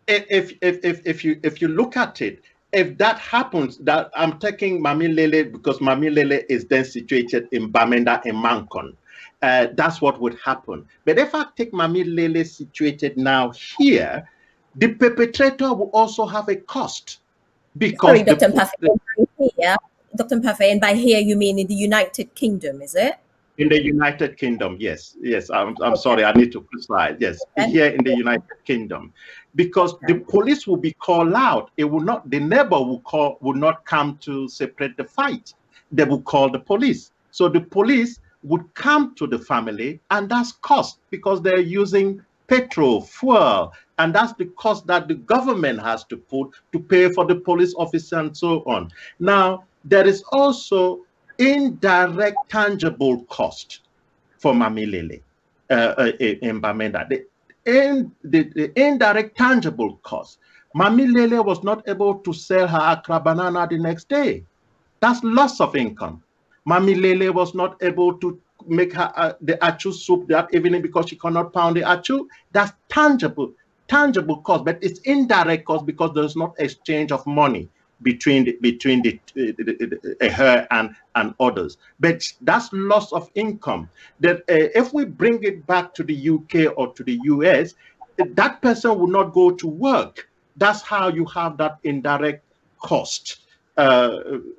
if you look at it, if that happens, that I'm taking Mami Lele because Mami Lele is then situated in Bamenda in Mancon. That's what would happen. But if I take Mami Lele situated now here, the perpetrator will also have a cost. Because sorry, Dr. Mphafe, Dr. Mphafe, and by here you mean in the United Kingdom, is it? In the United Kingdom, yes. Yes, I'm sorry, I need to precise. Yes, here in the United Kingdom. Because the police will be called out. It will not, the neighbor will not come to separate the fight. They will call the police. So the police would come to the family, and that's cost because they're using petrol, fuel, and that's the cost that the government has to put to pay for the police officer and so on. Now, there is also indirect tangible cost. for Mamilele in Bamenda. The indirect tangible cost. Mamilele was not able to sell her Accra banana the next day. That's loss of income. Mamilele was not able to make her the achu soup that evening because she cannot pound the achu. That's tangible cost, but it's indirect cost because there's not exchange of money between her and others. But that's loss of income. That if we bring it back to the UK or to the US, that person will not go to work. That's how you have that indirect cost.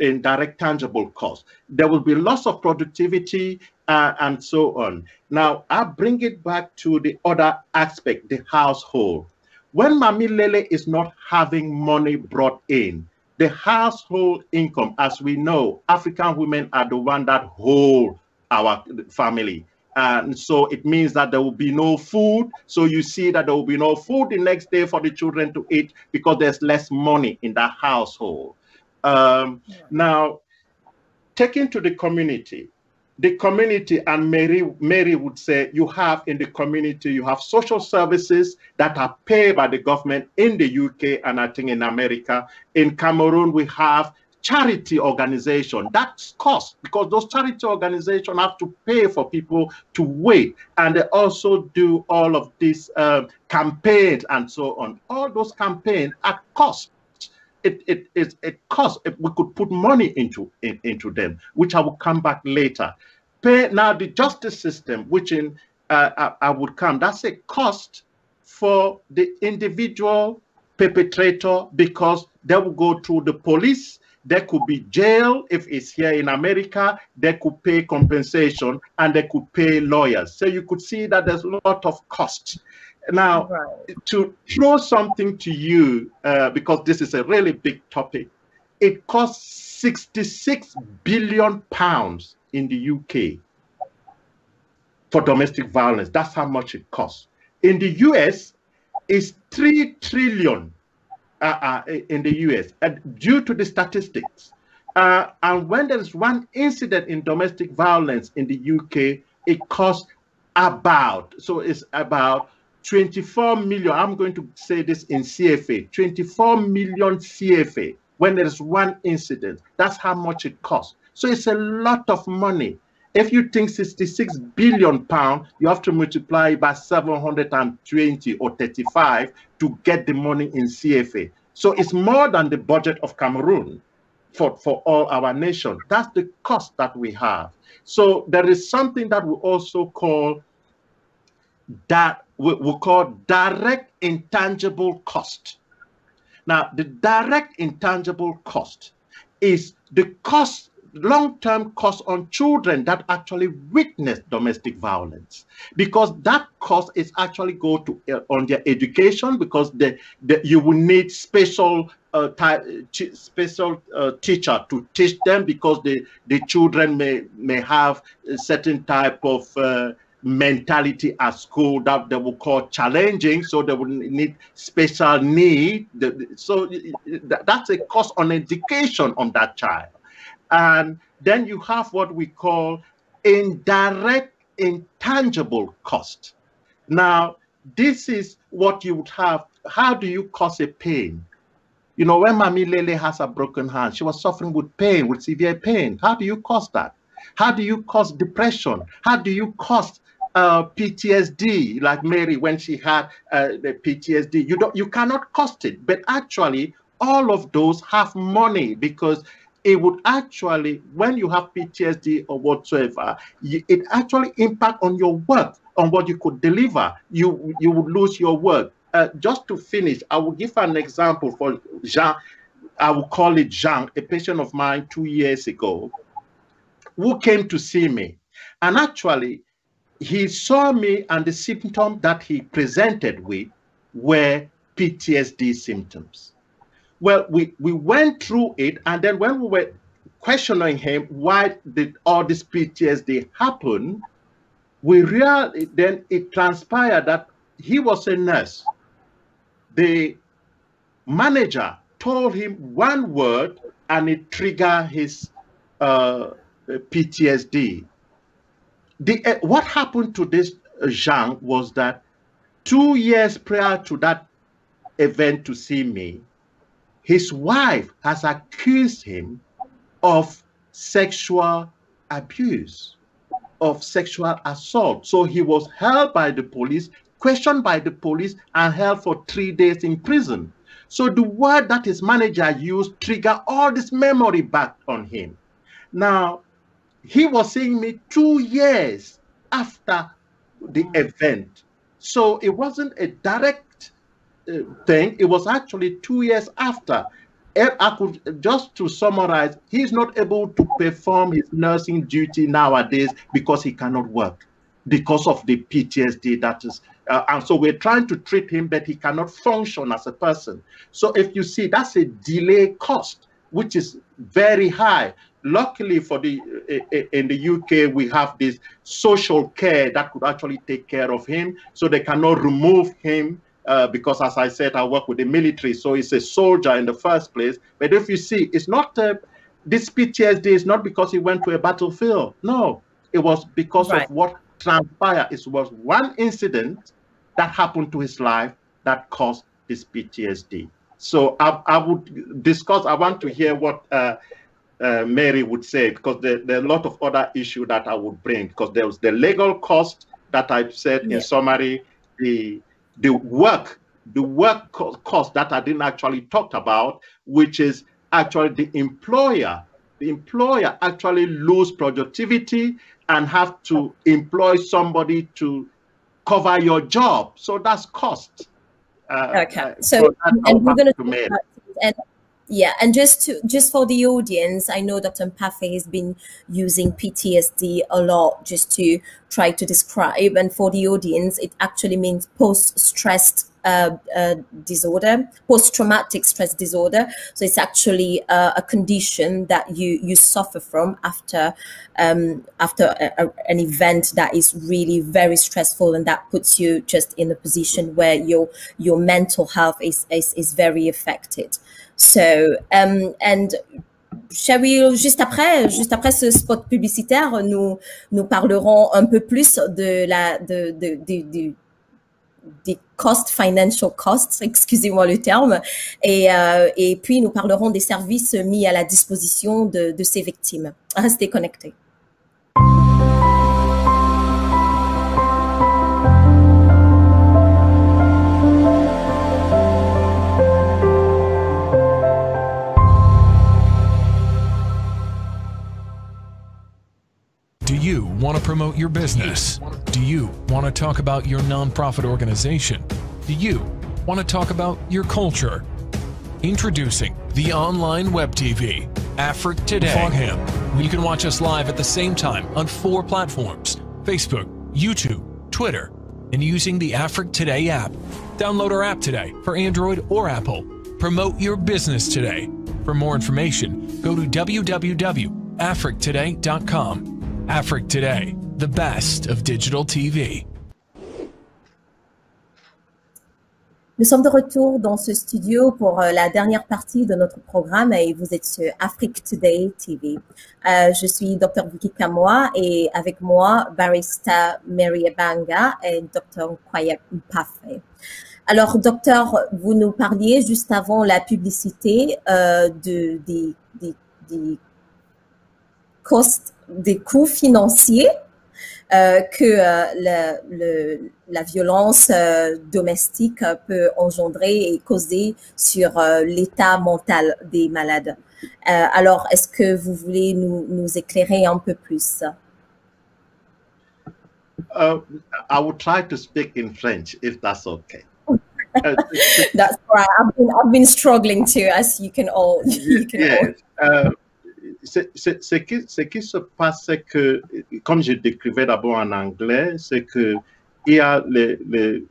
Indirect tangible cost. There will be loss of productivity and so on. Now, I bring it back to the other aspect, the household. When Mamilele is not having money brought in, the household income, as we know, African women are the one that hold our family. And so it means that there will be no food. So you see that there will be no food the next day for the children to eat because there's less money in that household. Now, taking to the community, and Mary would say, you have in the community, you have social services that are paid by the government in the UK and I think in America. In Cameroon, we have charity organization. That's cost because those charity organizations have to pay for people to wait. And they also do all of these campaigns and so on. All those campaigns are cost. It costs. We could put money into them, which I will come back later. Now the justice system, which I would come, that's a cost for the individual perpetrator because they will go through the police. There could be jail if it's here in America. They could pay compensation and they could pay lawyers. So you could see that there's a lot of cost. Now, to throw something to you, because this is a really big topic, it costs 66 billion pounds in the UK for domestic violence. That's how much it costs. In the US, it's 3 trillion in the US, due to the statistics. And when there's one incident in domestic violence in the UK, it costs it's about 24 million, I'm going to say this in CFA, 24 million CFA when there's one incident. That's how much it costs. So it's a lot of money. If you think 66 billion pounds, you have to multiply by 720 or 35 to get the money in CFA. So it's more than the budget of Cameroon for all our nation. That's the cost that we have. So there is something that we also call we call direct intangible cost. Now, the direct intangible cost is the cost, long-term cost on children that actually witness domestic violence, because that cost is actually go to on their education, because you will need special teacher to teach them, because the children may have a certain type of mentality at school that they will call challenging, so they will need special need. So that's a cost on education on that child. And then you have what we call indirect intangible cost. Now, this is what you would have. How do you cause a pain? You know, when Mamilele has a broken hand, she was suffering with pain, with severe pain. How do you cause that? How do you cause depression? How do you cause PTSD, like Mary when she had the PTSD? You cannot cost it, but actually all of those have money, because it would actually, when you have PTSD or whatsoever, it actually impact on your work, on what you could deliver. You would lose your work. Just to finish, I will give an example for Jean. I will call it Jean, a patient of mine 2 years ago, who came to see me. And actually, he saw me, and the symptoms that he presented with were PTSD symptoms. Well, we went through it, and then when we were questioning him, why did all this PTSD happen, then it transpired that he was a nurse. The manager told him one word, and it triggered his PTSD. what happened to this Jean was that 2 years prior to that event to see me, his wife has accused him of sexual abuse, of sexual assault. So he was held by the police, questioned by the police, and held for 3 days in prison. So the word that his manager used triggered all this memory back on him. Now, he was seeing me 2 years after the event. So it wasn't a direct thing. It was actually 2 years after. I could, just to summarize, he's not able to perform his nursing duty nowadays because he cannot work, because of the PTSD that is. And so we're trying to treat him, but he cannot function as a person. So if you see, that's a delay cost, which is very high. Luckily for in the UK, we have this social care that could actually take care of him. So they cannot remove him because, as I said, I work with the military. So he's a soldier in the first place. But if you see, it's not this PTSD is not because he went to a battlefield. No, it was because of what transpired. It was one incident that happened to his life that caused this PTSD. So I would discuss, I want to hear what Mary would say, because there are a lot of other issues that I would bring, because there was the legal cost that I said in summary, the work cost that I didn't actually talk about, which is actually the employer actually lose productivity and have to employ somebody to cover your job. So that's cost. Okay. So and we're going to and just for the audience, I know Dr. Mpafe has been using PTSD a lot just to try to describe, and for the audience, it actually means post-stress disorder, post-traumatic stress disorder. So it's actually a condition that you suffer from after an event that is really very stressful, and that puts you just in a position where your mental health is very affected. So, and shall we, juste après ce spot publicitaire, nous parlerons un peu plus des financial costs, excusez-moi le terme, et puis nous parlerons des services mis à la disposition de ces victimes. Restez connectés. Do you want to promote your business? Do you want to talk about your nonprofit organization? Do you want to talk about your culture? Introducing the online web TV, Africa Today, Fogham, where you can watch us live at the same time on 4 platforms: Facebook, YouTube, Twitter, and using the Africa Today app. Download our app today for Android or Apple. Promote your business today. For more information, go to www.africtoday.com. Africa Today, the best of digital TV. Nous sommes de retour dans ce studio pour la dernière partie de notre programme et vous êtes sur Africa Today TV. Je suis Dr. Vicky Kamoa et avec moi, barista Mary Ebanga et Dr. Kwaya Mpafe. Alors, docteur, vous nous parliez juste avant la publicité des coûts financiers que la violence domestique peut engendrer et causer sur l'état mental des malades. Alors, est-ce que vous voulez nous éclairer un peu plus? I will try to speak in French, if that's okay. That's right. I've been struggling too, as you can all. Ce qui se passe, c'est que, comme je décrivais d'abord en anglais, c'est que il y a le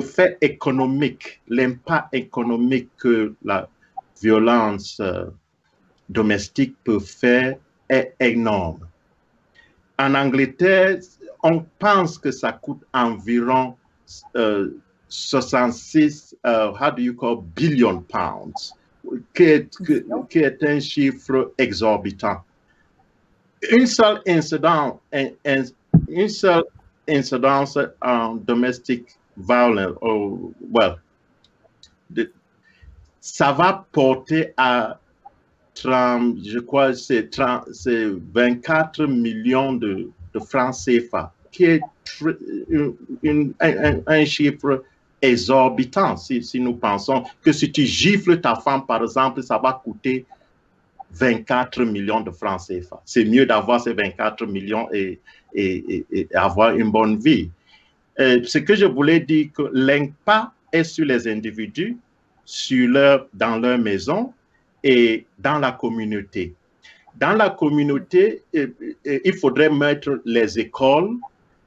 fait économique, l'impact économique que la violence domestique peut faire est énorme. En Angleterre, on pense que ça coûte environ 66, how do you call, billion pounds, qui est un chiffre exorbitant. Un seul incident une seule incidence en domestic violence, ça va porter à 30, je crois c'est 24 millions de francs CFA, qui est un chiffre exorbitant si nous pensons que si tu gifles ta femme, par exemple, ça va coûter 24 millions de francs CFA. C'est mieux d'avoir ces 24 millions et avoir une bonne vie. Ce que je voulais dire, que l'impact est sur les individus, dans leur maison et dans la communauté. Dans la communauté, il faudrait mettre les écoles,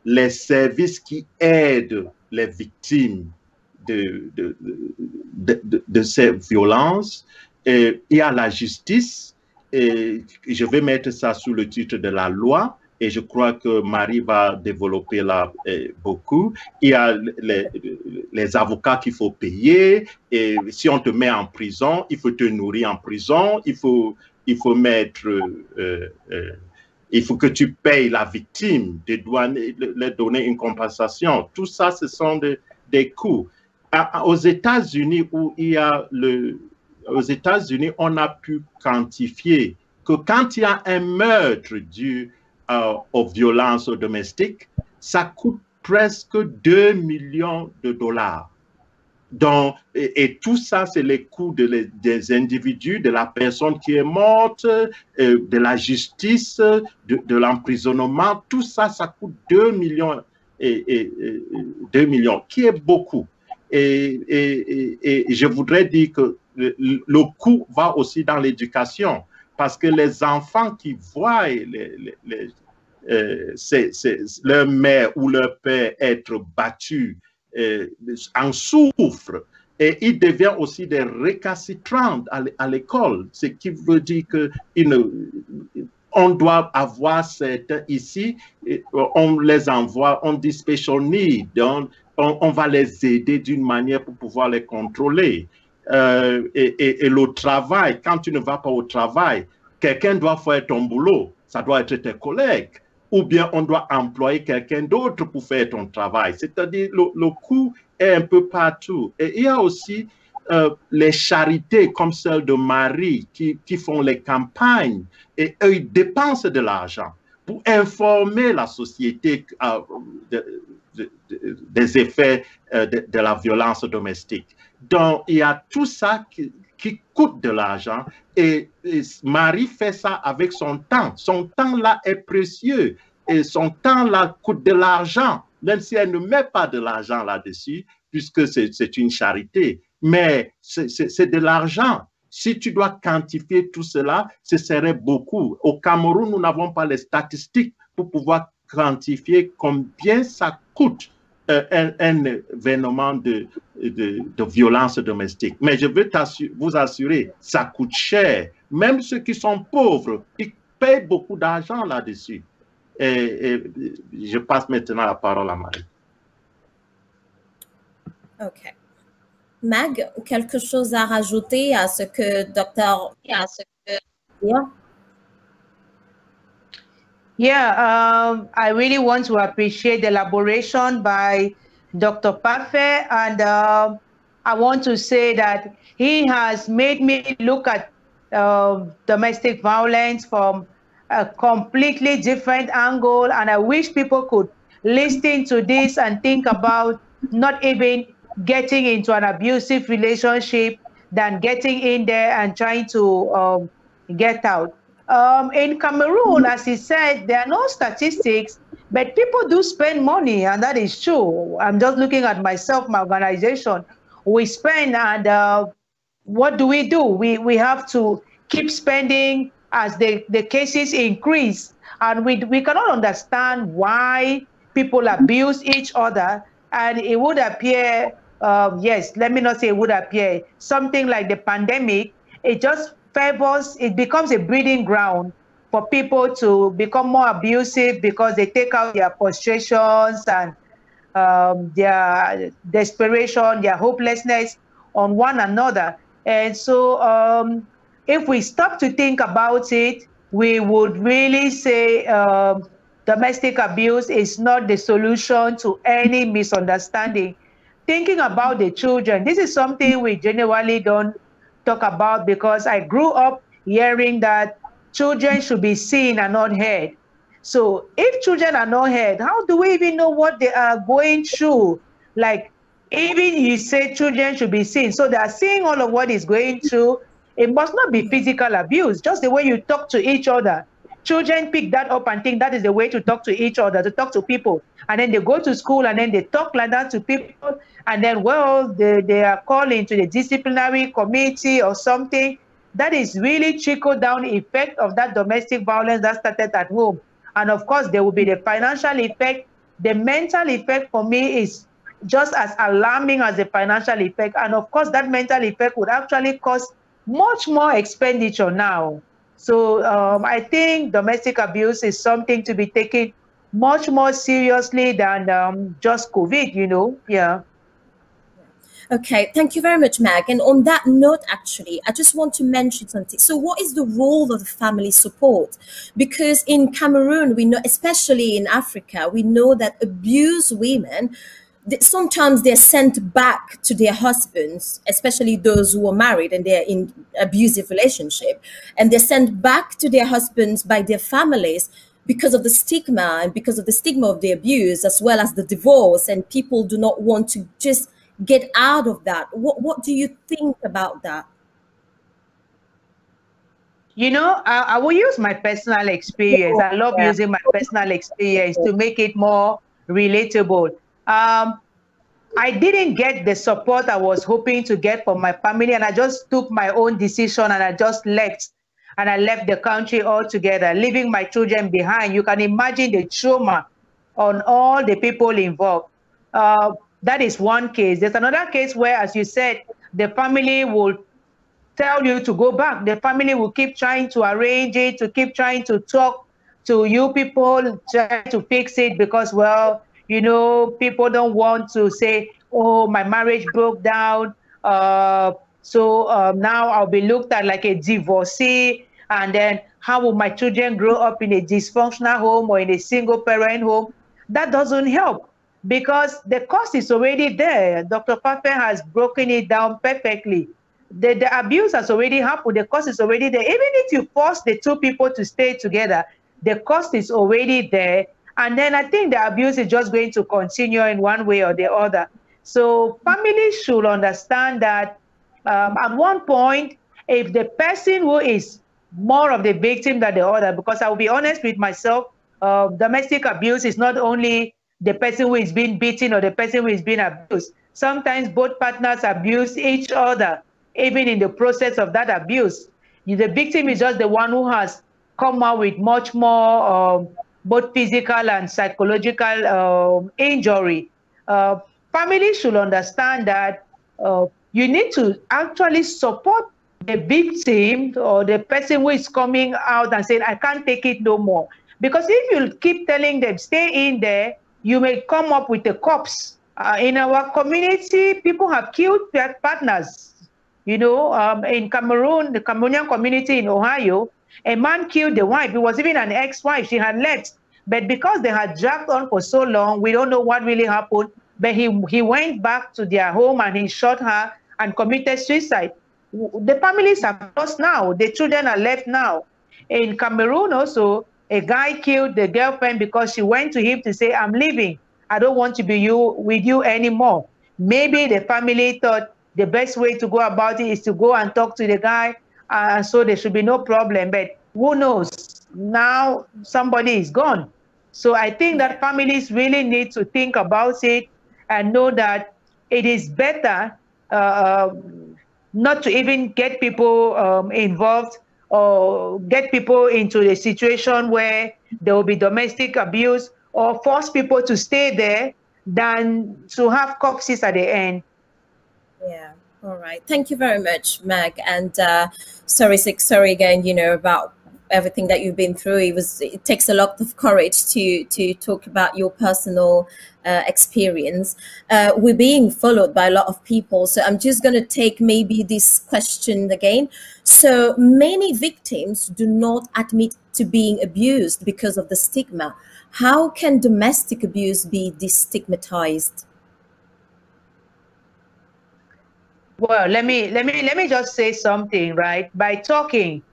les services qui aident les victimes de ces violences. Il y a la justice, et je vais mettre ça sous le titre de la loi, et je crois que Marie va développer là beaucoup. Il y a les avocats qu'il faut payer, et si on te met en prison, il faut te nourrir en prison, il faut que tu payes la victime, leur donner une compensation. Tout ça, ce sont des coûts. Aux États-Unis, aux États-Unis, on a pu quantifier que quand il y a un meurtre dû aux violences domestiques, ça coûte presque 2 millions de dollars. Donc, et tout ça, c'est les coûts des individus, de la personne qui est morte, de la justice, de l'emprisonnement. Tout ça, ça coûte 2 millions, 2 millions, qui est beaucoup. Et je voudrais dire que le coût va aussi dans l'éducation, parce que les enfants qui voient leur mère ou leur père être battus en souffrent, et ils deviennent aussi des récalcitrants à l'école, ce qui veut dire que on doit avoir certains ici, on les envoie, on dit special need, on va les aider d'une manière pour pouvoir les contrôler. Et le travail, quand tu ne vas pas au travail, quelqu'un doit faire ton boulot, ça doit être tes collègues, ou bien on doit employer quelqu'un d'autre pour faire ton travail. C'est-à-dire le coût est un peu partout. Et il y a aussi les charités comme celle de Marie qui font les campagnes, et eux, ils dépensent de l'argent pour informer la société des effets de la violence domestique. Donc, il y a tout ça qui coûte de l'argent, et Marie fait ça avec son temps. Son temps-là est précieux, et son temps-là coûte de l'argent, même si elle ne met pas de l'argent là-dessus, puisque c'est une charité. Mais c'est de l'argent. Si tu dois quantifier tout cela, ce serait beaucoup. Au Cameroun, nous n'avons pas les statistiques pour pouvoir quantifier combien ça coûte un événement de violence domestique. Mais je veux vous assurer, ça coûte cher. Même ceux qui sont pauvres, ils payent beaucoup d'argent là-dessus. Et je passe maintenant la parole à Marie. OK. Mag, quelque chose à rajouter à ce que Dr. Yeah, I really want to appreciate the elaboration by Dr. Parfait, and I want to say that he has made me look at domestic violence from a completely different angle, and I wish people could listen to this and think about not even getting into an abusive relationship than getting in there and trying to get out. In Cameroon, as he said, there are no statistics, but people do spend money, and that is true. I'm just looking at myself, my organization. We spend, and what do? We have to keep spending as the cases increase, and we cannot understand why people abuse each other. And it would appear, yes, let me not say it would appear, something like the pandemic, it just favors, it becomes a breeding ground for people to become more abusive because they take out their frustrations and their desperation, their hopelessness on one another. And so if we stop to think about it, we would really say domestic abuse is not the solution to any misunderstanding. Thinking about the children, this is something we generally don't talk about, because I grew up hearing that children should be seen and not heard. So if children are not heard, how do we even know what they are going through? Like, even you say children should be seen, so they are seeing all of what is going through. It must not be physical abuse, just the way you talk to each other. Children pick that up and think that is the way to talk to each other, to talk to people. And then they go to school and then they talk like that to people. And then, well, they are called into the disciplinary committee or something. That is really trickle-down effect of that domestic violence that started at home. And of course, there will be the financial effect. The mental effect for me is just as alarming as the financial effect. And of course, that mental effect would actually cost much more expenditure now. So I think domestic abuse is something to be taken much more seriously than just COVID, you know. Yeah. Okay, thank you very much, Meg. And on that note, actually, I just want to mention something. So what is the role of the family support? Because in Cameroon, we know, especially in Africa, we know that abused women, sometimes they're sent back to their husbands, especially those who are married and they're in abusive relationship, and they're sent back to their husbands by their families because of the stigma and because of the stigma of the abuse, as well as the divorce, and people do not want to just get out of that. What do you think about that? You know, I will use my personal experience. I love using my personal experience to make it more relatable. I didn't get the support I was hoping to get from my family, and I just took my own decision and I just left. And I left the country altogether, leaving my children behind. You can imagine the trauma on all the people involved. That is one case. There's another case where, as you said, the family will tell you to go back. The family will keep trying to arrange it, to keep trying to talk to you people, try to fix it, because, well, you know, people don't want to say, oh, my marriage broke down, so now I'll be looked at like a divorcee, and then how will my children grow up in a dysfunctional home or in a single parent home? That doesn't help, because the cost is already there. Dr. Fafe has broken it down perfectly. The abuse has already happened. The cost is already there. Even if you force the two people to stay together, the cost is already there. And then I think the abuse is just going to continue in one way or the other. So families should understand that at one point, if the person who is more of the victim than the other, because I will be honest with myself, domestic abuse is not only the person who is being beaten or the person who is being abused. Sometimes both partners abuse each other, even in the process of that abuse. The victim is just the one who has come out with much more both physical and psychological injury. Families should understand that you need to actually support the victim or the person who is coming out and saying, I can't take it no more. Because if you keep telling them, stay in there, you may come up with a corpse. In our community, people have killed their partners. You know, in Cameroon, the Cameroonian community in Ohio, a man killed the wife. It was even an ex-wife. She had left. But because they had dragged on for so long, we don't know what really happened. But he went back to their home and he shot her and committed suicide. The families are lost now. The children are left now. In Cameroon also, a guy killed the girlfriend because she went to him to say, I'm leaving. I don't want to be with you anymore. Maybe the family thought the best way to go about it is to go and talk to the guy, so there should be no problem. But who knows? Now somebody is gone. So I think that families really need to think about it and know that it is better not to even get people involved or get people into a situation where there will be domestic abuse or force people to stay there than to have corpses at the end. Yeah. All right. Thank you very much, Meg. And sorry again, you know, about everything that you've been through. It takes a lot of courage to talk about your personal experience. We're being followed by a lot of people, so I'm just going to take maybe this question again. So many victims do not admit to being abused because of the stigma. How can domestic abuse be destigmatized? Well, let me just say something, right? By talking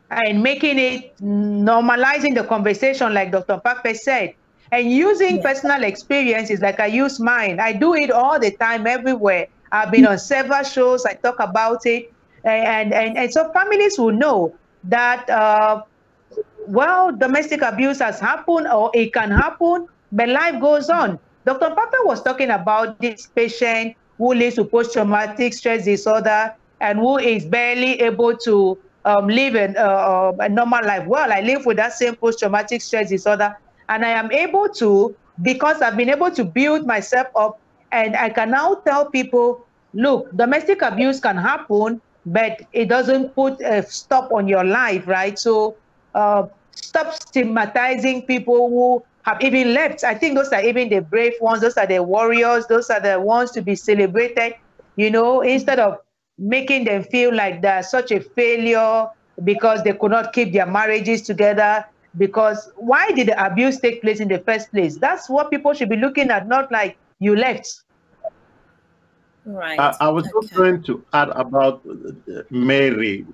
and making it, normalizing the conversation, like Dr. Pape said, and using personal experiences like I use mine. I do it all the time, everywhere. I've been on several shows, I talk about it, and so families will know that, well, domestic abuse has happened, or it can happen, but life goes on. Dr. Pape was talking about this patient who lives with post-traumatic stress disorder and who is barely able to live a normal life. Well, I live with that same post-traumatic stress disorder, and I am able to, because I've been able to build myself up, and I can now tell people, look, domestic abuse can happen, but it doesn't put a stop on your life, right? So stop stigmatizing people who have even left. I think those are even the brave ones. Those are the warriors. Those are the ones to be celebrated, you know, instead of making them feel like they're such a failure because they could not keep their marriages together. Because why did the abuse take place in the first place? That's what people should be looking at, not like you left. Right. I was just going to add about Mary's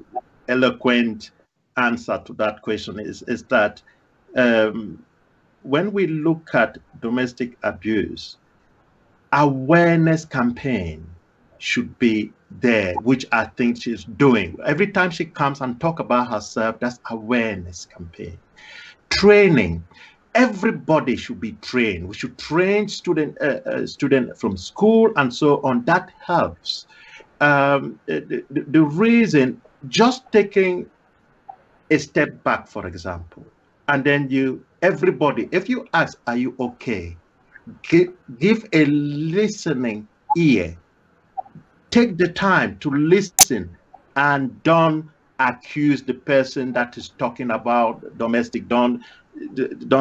eloquent answer to that question is that when we look at domestic abuse, awareness campaign should be there, which I think she's doing. Every time she comes and talk about herself, that's awareness campaign. Training. Everybody should be trained. We should train student from school and so on. That helps. The reason, just taking a step back, for example, and then everybody, if you ask, are you okay? Give a listening ear. Take the time to listen and don't accuse the person that is talking about domestic. Don't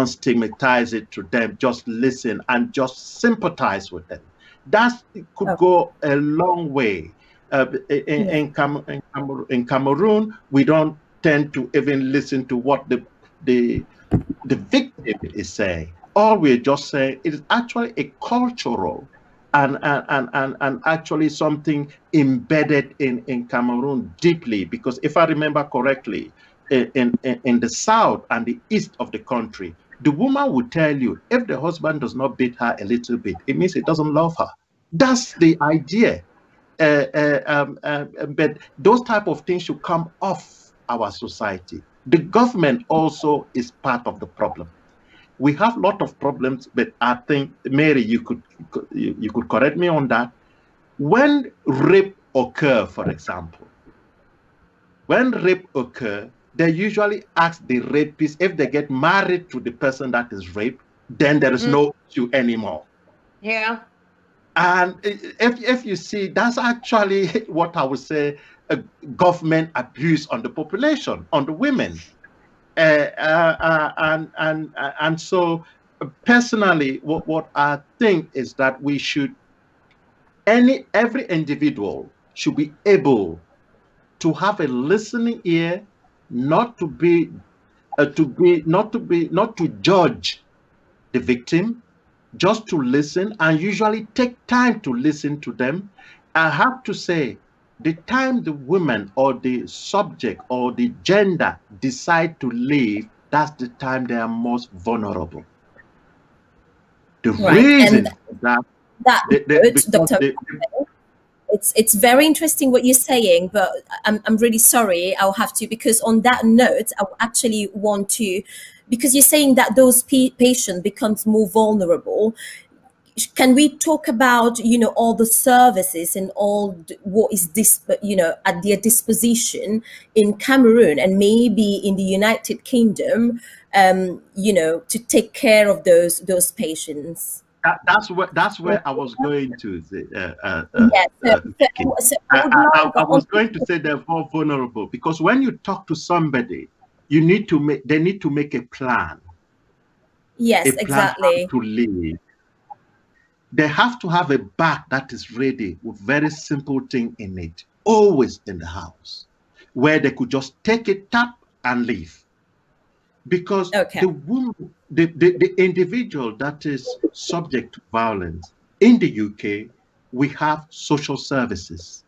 stigmatize it to them. Just listen and just sympathize with them. That could go a long way. In Cameroon, we don't tend to even listen to what the victim is saying. All we're just saying is actually a cultural and actually something embedded in Cameroon deeply. Because if I remember correctly, in the south and the east of the country, the woman will tell you if the husband does not beat her a little bit, it means he doesn't love her. That's the idea. But those type of things should come off our society. The government also is part of the problem. We have a lot of problems, but I think, Mary, you could correct me on that. When rape occur, for example, they usually ask the rapist if they get married to the person that is raped, then there is no issue anymore. Yeah. And if you see, that's actually what I would say, a government abuse on the population, on the women. And so personally, what I think is that we should, every individual should be able to have a listening ear, not to judge the victim, just to listen, and usually take time to listen to them. I have to say, the time the woman or the subject or the gender decide to leave, that's the time they are most vulnerable. The reason it's very interesting what you're saying, but I'm really sorry. I'll have to, because on that note, I actually want to, because you're saying that those patients becomes more vulnerable. Can we talk about, all the services and all what is this, at their disposition in Cameroon and maybe in the United Kingdom, to take care of those patients? That's where I was going to say. I was going to say they're more vulnerable, because when you talk to somebody they need to make a plan. Yes, a plan exactly. to live. They have to have a bag that is ready with very simple thing in it, always in the house, where they could just take it, tap, and leave. Because the woman, the individual that is subject to violence in the UK, we have social services,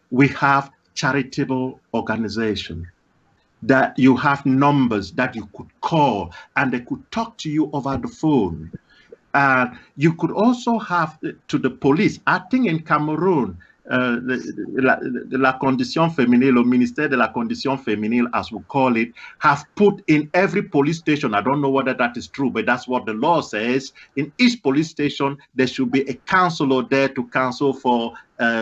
we have charitable organization, that you have numbers that you could call and they could talk to you over the phone. You could also have to the police. I think in Cameroon, la condition féminine, le ministère de la condition féminine, as we call it, have put in every police station, I don't know whether that is true, but that's what the law says, in each police station, there should be a counselor there to counsel for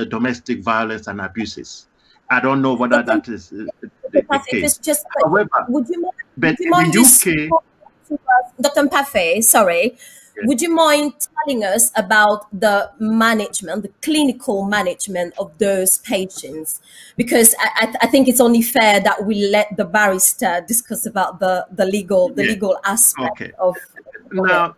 domestic violence and abuses. I don't know whether that is the case. However, would you mind Dr. Mpafé, sorry, would you mind telling us about the management, the clinical management of those patients? Because I think it's only fair that we let the barrister discuss about the legal aspect of now.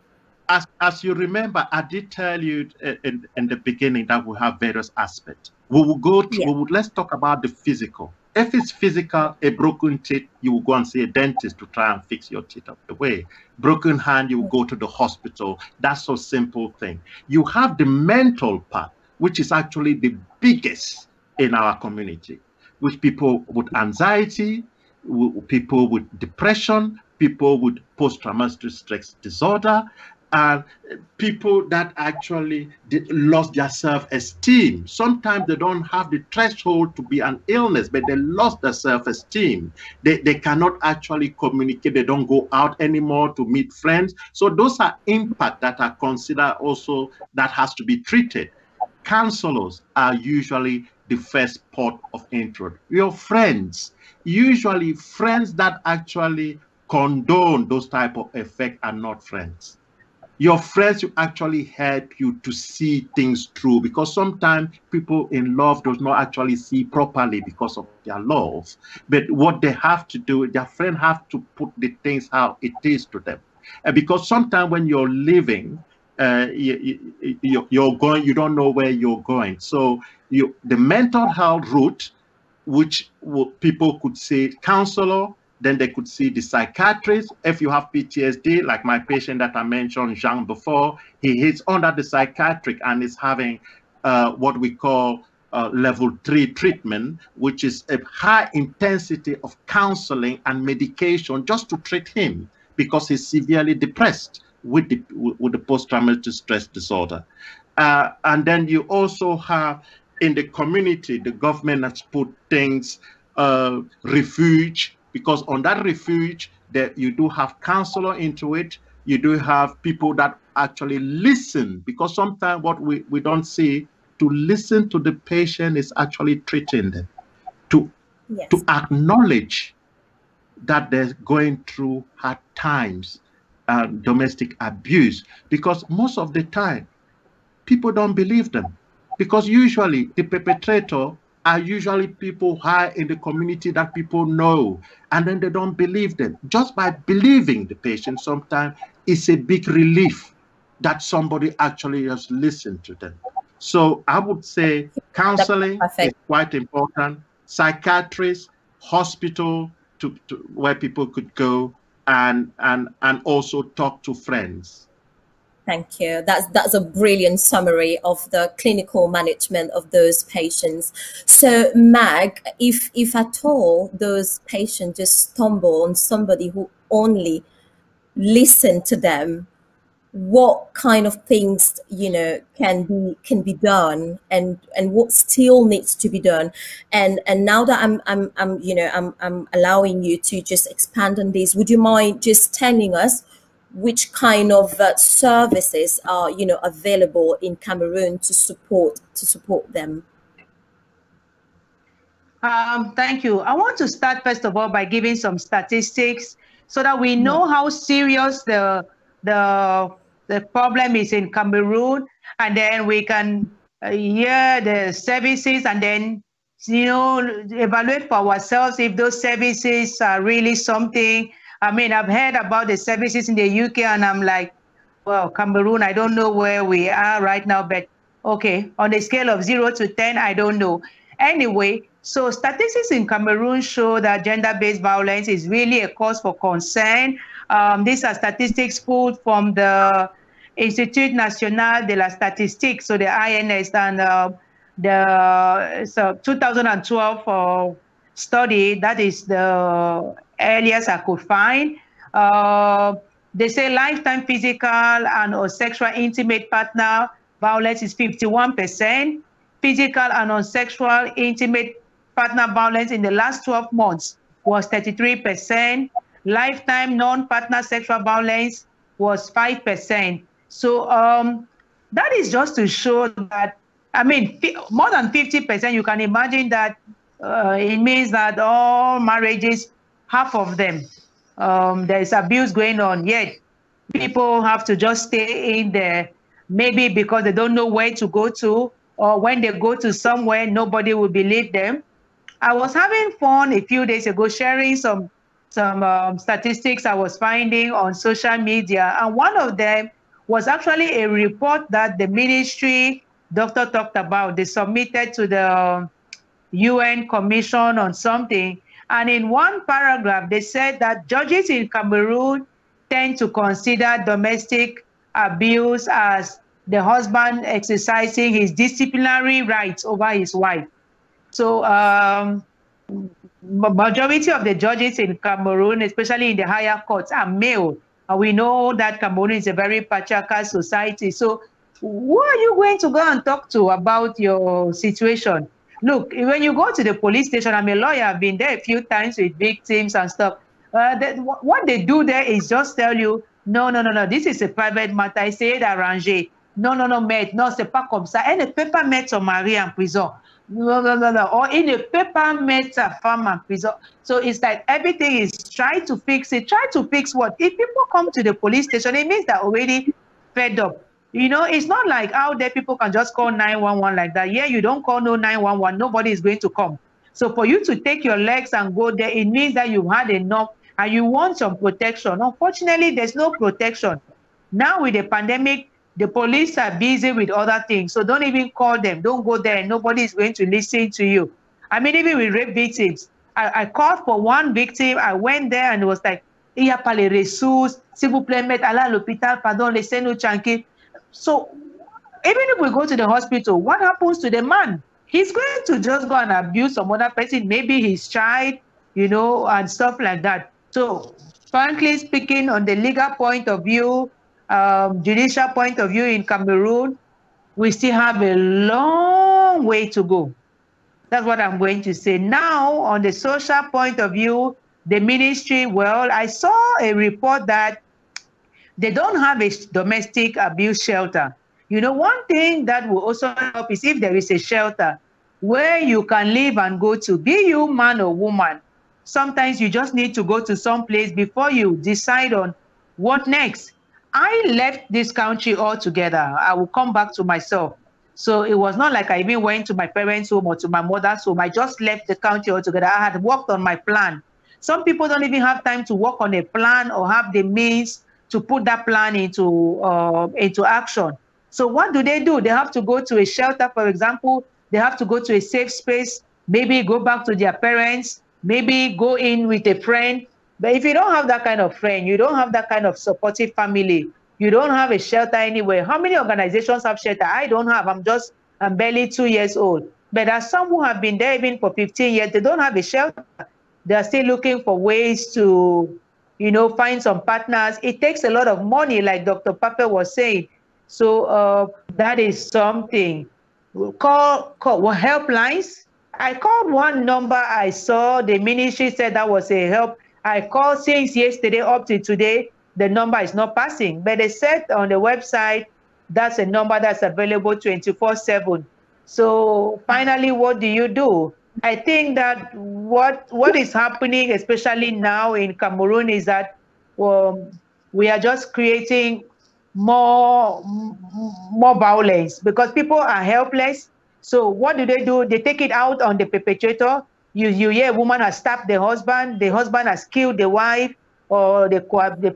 As you remember, I did tell you in the beginning that we have various aspects. We will go to, let's talk about the physical. If it's physical, a broken teeth, you will go and see a dentist to try and fix your teeth away. Broken hand, you will go to the hospital. That's a simple thing. You have the mental part, which is actually the biggest in our community, with people with anxiety, people with depression, people with post-traumatic stress disorder, and people that actually lost their self-esteem. Sometimes they don't have the threshold to be an illness, but they lost their self-esteem. They cannot actually communicate. They don't go out anymore to meet friends. So those are impacts that are considered also that has to be treated. Counselors are usually the first port of entry. Your friends, usually friends that actually condone those type of effects are not friends. Your friends will actually help you to see things through, because sometimes people in love does not actually see properly because of their love. But what they have to do, their friend have to put the things how it is to them. Because sometimes when you're living, you're going, you don't know where you're going. So the mental health route, which people could say counselor, then they could see the psychiatrist. If you have PTSD, like my patient that I mentioned, Jean, before, he is under the psychiatric and is having what we call level 3 treatment, which is a high intensity of counseling and medication just to treat him because he's severely depressed with the post-traumatic stress disorder. And then you also have in the community, the government has put things, refuge, because on that refuge, that you do have counselor into it, you do have people that actually listen, because sometimes what we don't see, to listen to the patient is actually treating them, to acknowledge that they're going through hard times, domestic abuse, because most of the time, people don't believe them, because usually the perpetrator are usually people high in the community that people know, and then they don't believe them. Just by believing the patient, sometimes it's a big relief that somebody actually has listened to them. So I would say counseling is quite important. Psychiatrists, hospital to where people could go, and also talk to friends. Thank you. That's a brilliant summary of the clinical management of those patients. So, Mag, if at all those patients just stumble on somebody who only listen to them, what kind of things can be done, and what still needs to be done? And now that I'm allowing you to just expand on this, would you mind just telling us which kind of services are available in Cameroon to support them? Thank you. I want to start first of all by giving some statistics so that we know how serious the problem is in Cameroon, and then we can hear the services and then you know, evaluate for ourselves if those services are really something. I mean, I've heard about the services in the UK and I'm like, well, Cameroon, I don't know where we are right now, but okay, on a scale of 0 to 10, I don't know. Anyway, so statistics in Cameroon show that gender-based violence is really a cause for concern. These are statistics pulled from the Institut National de la Statistique, so the INS, and the 2012 study, that is the earliest I could find. They say lifetime physical and or sexual intimate partner violence is 51%. Physical and non-sexual intimate partner violence in the last 12 months was 33%. Lifetime non-partner sexual violence was 5%. So that is just to show that, I mean, more than 50%, you can imagine that it means that all marriages, half of them, there's abuse going on, yet people have to just stay in there, maybe because they don't know where to go to, or when they go to somewhere, nobody will believe them. I was having fun a few days ago sharing some statistics I was finding on social media, and one of them was actually a report that the ministry doctor talked about. They submitted to the UN Commission on something, and in one paragraph, they said that judges in Cameroon tend to consider domestic abuse as the husband exercising his disciplinary rights over his wife. So majority of the judges in Cameroon, especially in the higher courts, are male. And we know that Cameroon is a very patriarchal society. So who are you going to go and talk to about your situation? Look, when you go to the police station, I'm a lawyer, I've been there a few times with victims and stuff. What they do there is just tell you, no, this is a private matter, essayez d'arranger. Non, maître, non, c'est pas comme ça. Elle ne peut pas mettre son mari en prison. No. Or il ne peut pas mettre sa femme en prison. So it's like everything is try to fix it. Try to fix what? If people come to the police station, it means they're already fed up. You know, it's not like out there people can just call 911 like that. Yeah, you don't call no 911, nobody is going to come. So for you to take your legs and go there, it means that you've had enough and you want some protection. Unfortunately, there's no protection. Now with the pandemic, the police are busy with other things. So don't even call them. Don't go there. Nobody is going to listen to you. I mean, even with rape victims, I called for one victim. I went there and it was like, il n'y a pas les ressources. S'il vous plaît, mettre à l'hôpital, pardon, laissez-nous tranquille. So even if we go to the hospital, what happens to the man? He's going to just go and abuse some other person, maybe his child, you know, and stuff like that. So frankly speaking, on the legal point of view, judicial point of view in Cameroon, we still have a long way to go. That's what I'm going to say. Now, on the social point of view, the ministry, well, I saw a report that they don't have a domestic abuse shelter. You know, one thing that will also help is if there is a shelter where you can live and go to, be you man or woman. Sometimes you just need to go to some place before you decide on what next. I left this country altogether. I will come back to myself. So it was not like I even went to my parents' home or to my mother's home. I just left the country altogether. I had worked on my plan. Some people don't even have time to work on a plan or have the means to put that plan into action. So what do? They have to go to a shelter, for example. They have to go to a safe space, maybe go back to their parents, maybe go in with a friend. But if you don't have that kind of friend, you don't have that kind of supportive family, you don't have a shelter anywhere. How many organizations have shelter? I don't have. I'm barely 2 years old. But there are some who have been there even for 15 years. They don't have a shelter. They are still looking for ways to, you know, find some partners. It takes a lot of money, like Dr. Papa was saying. So that is something. Call helplines. I called one number. I saw the ministry said that was a help. I called since yesterday up to today. The number is not passing. But they said on the website, that's a number that's available 24/7. So finally, what do? I think that what is happening, especially now in Cameroon, is that we are just creating more violence because people are helpless. So what do? They take it out on the perpetrator. You hear a woman has stabbed the husband has killed the wife or the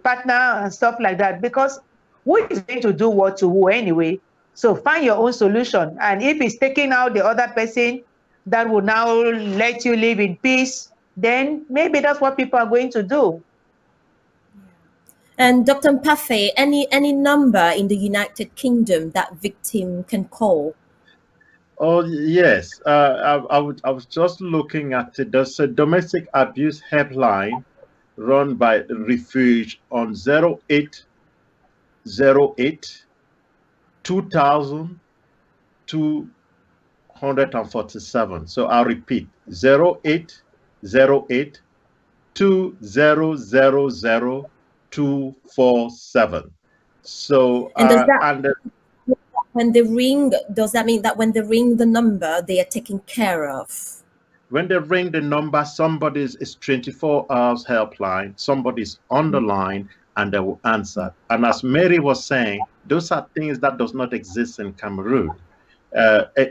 partner and stuff like that, because who is going to do what to who anyway? So find your own solution. And if it's taking out the other person that will now let you live in peace, then maybe that's what people are going to do. And Dr. Mpafe, any number in the United Kingdom that victim can call? Oh yes, I was just looking at it. There's a domestic abuse helpline run by Refuge on 0808 2000 247. So I'll repeat, 0808 2000 247. So and does that, when they ring, does that mean that when they ring the number, they are taken care of? When they ring the number, somebody's 24 hours helpline, somebody's on the line, and they will answer. And as Mary was saying, those are things that does not exist in Cameroon.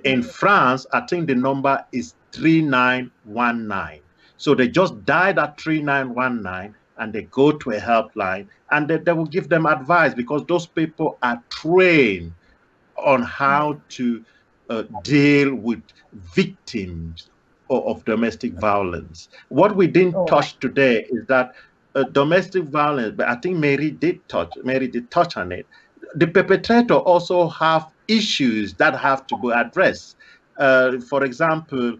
In France, I think the number is 3919. So they just dial that 3919 and they go to a helpline, and they will give them advice, because those people are trained on how to deal with victims of domestic violence. What we didn't touch today is that domestic violence, but I think Mary did touch on it. The perpetrator also have issues that have to be addressed. For example,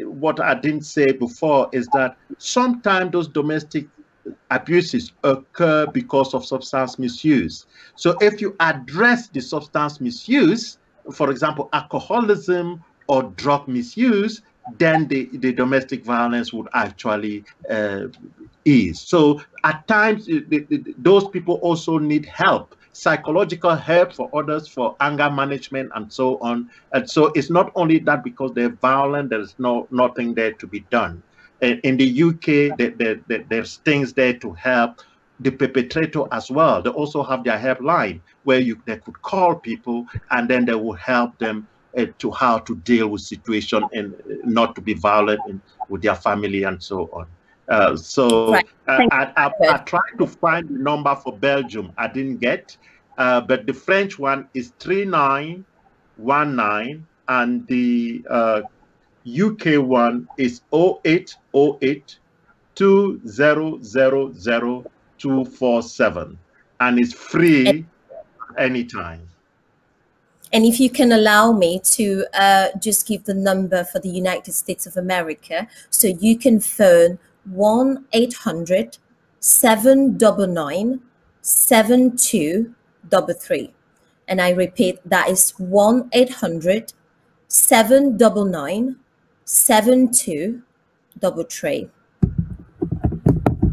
what I didn't say before is that sometimes those domestic abuses occur because of substance misuse. So if you address the substance misuse, for example, alcoholism or drug misuse, then the domestic violence would actually ease. So at times, those people also need help, psychological help for others, for anger management and so on. And so it's not only that because they're violent, there's nothing there to be done. In the UK, there's things there to help the perpetrator as well. They also have their helpline where they could call people, and then they will help them to how to deal with situation and not to be violent with their family and so on. Right. I tried to find the number for Belgium. I didn't get, but the French one is 3919, and the UK one is 0808 2000 247, and it's free anytime. And if you can allow me to just give the number for the United States of America, so you can phone 1-800-799-7233. And I repeat, that is 1-800-799-7233.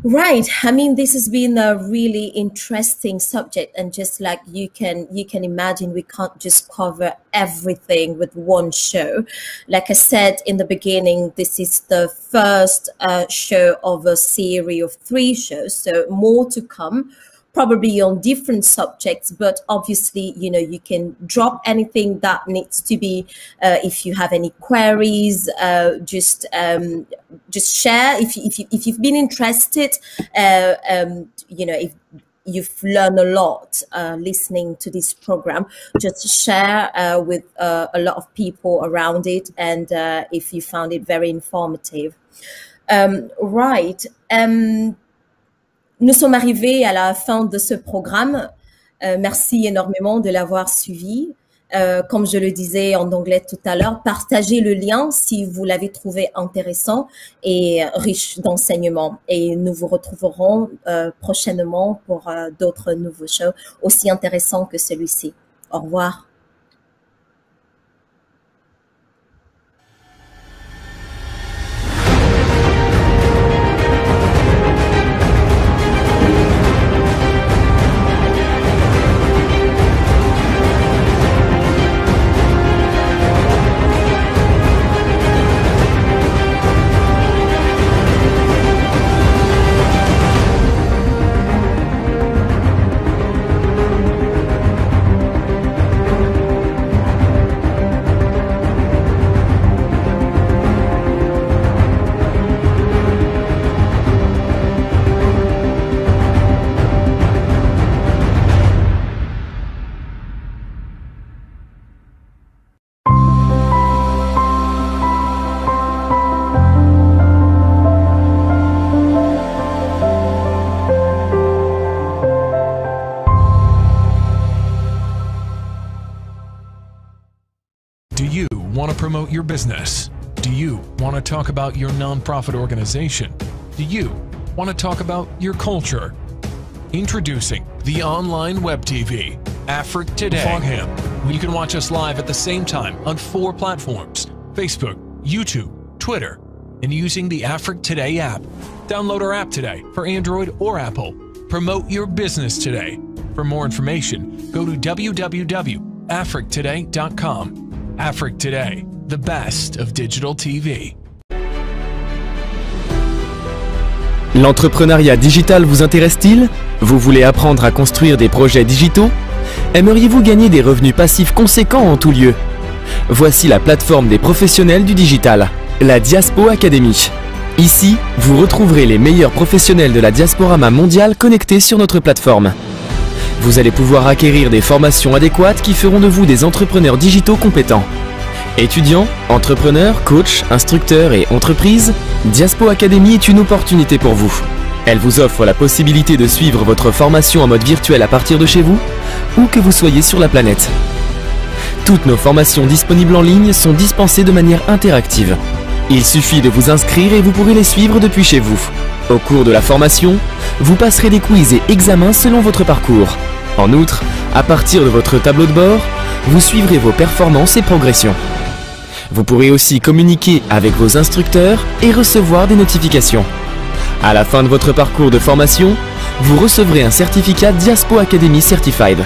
Right. I mean, this has been a really interesting subject, and just like you can imagine, we can't just cover everything with one show. Like I said in the beginning, this is the first show of a series of 3 shows, so more to come, probably on different subjects, but obviously, you know, you can drop anything that needs to be, if you have any queries, just share. If you've been interested, you know, if you've learned a lot listening to this program, just share with a lot of people around it, and if you found it very informative. Right. Nous sommes arrivés à la fin de ce programme. Merci énormément de l'avoir suivi. Comme je le disais en anglais tout à l'heure, partagez le lien si vous l'avez trouvé intéressant et riche d'enseignements. Et nous vous retrouverons prochainement pour d'autres nouveaux shows aussi intéressants que celui-ci. Au revoir. promote your business? Do you want to talk about your nonprofit organization? Do you want to talk about your culture? Introducing the online web TV, Africa Today, where you can watch us live at the same time on 4 platforms: Facebook, YouTube, Twitter, and using the Africa Today app. Download our app today for Android or Apple. Promote your business today. For more information, go to www.africtoday.com. Africa Today, the best of digital TV. L'entrepreneuriat digital vous intéresse-t-il? Vous voulez apprendre à construire des projets digitaux? Aimeriez-vous gagner des revenus passifs conséquents en tout lieu? Voici la plateforme des professionnels du digital, la Diaspo Academy. Ici, vous retrouverez les meilleurs professionnels de la diasporama mondiale connectés sur notre plateforme. Vous allez pouvoir acquérir des formations adéquates qui feront de vous des entrepreneurs digitaux compétents. Étudiants, entrepreneurs, coachs, instructeurs et entreprises, Diaspo Academy est une opportunité pour vous. Elle vous offre la possibilité de suivre votre formation en mode virtuel à partir de chez vous, ou que vous soyez sur la planète. Toutes nos formations disponibles en ligne sont dispensées de manière interactive. Il suffit de vous inscrire et vous pourrez les suivre depuis chez vous. Au cours de la formation, vous passerez des quiz et examens selon votre parcours. En outre, à partir de votre tableau de bord, vous suivrez vos performances et progressions. Vous pourrez aussi communiquer avec vos instructeurs et recevoir des notifications. À la fin de votre parcours de formation, vous recevrez un certificat Diaspo Academy Certified.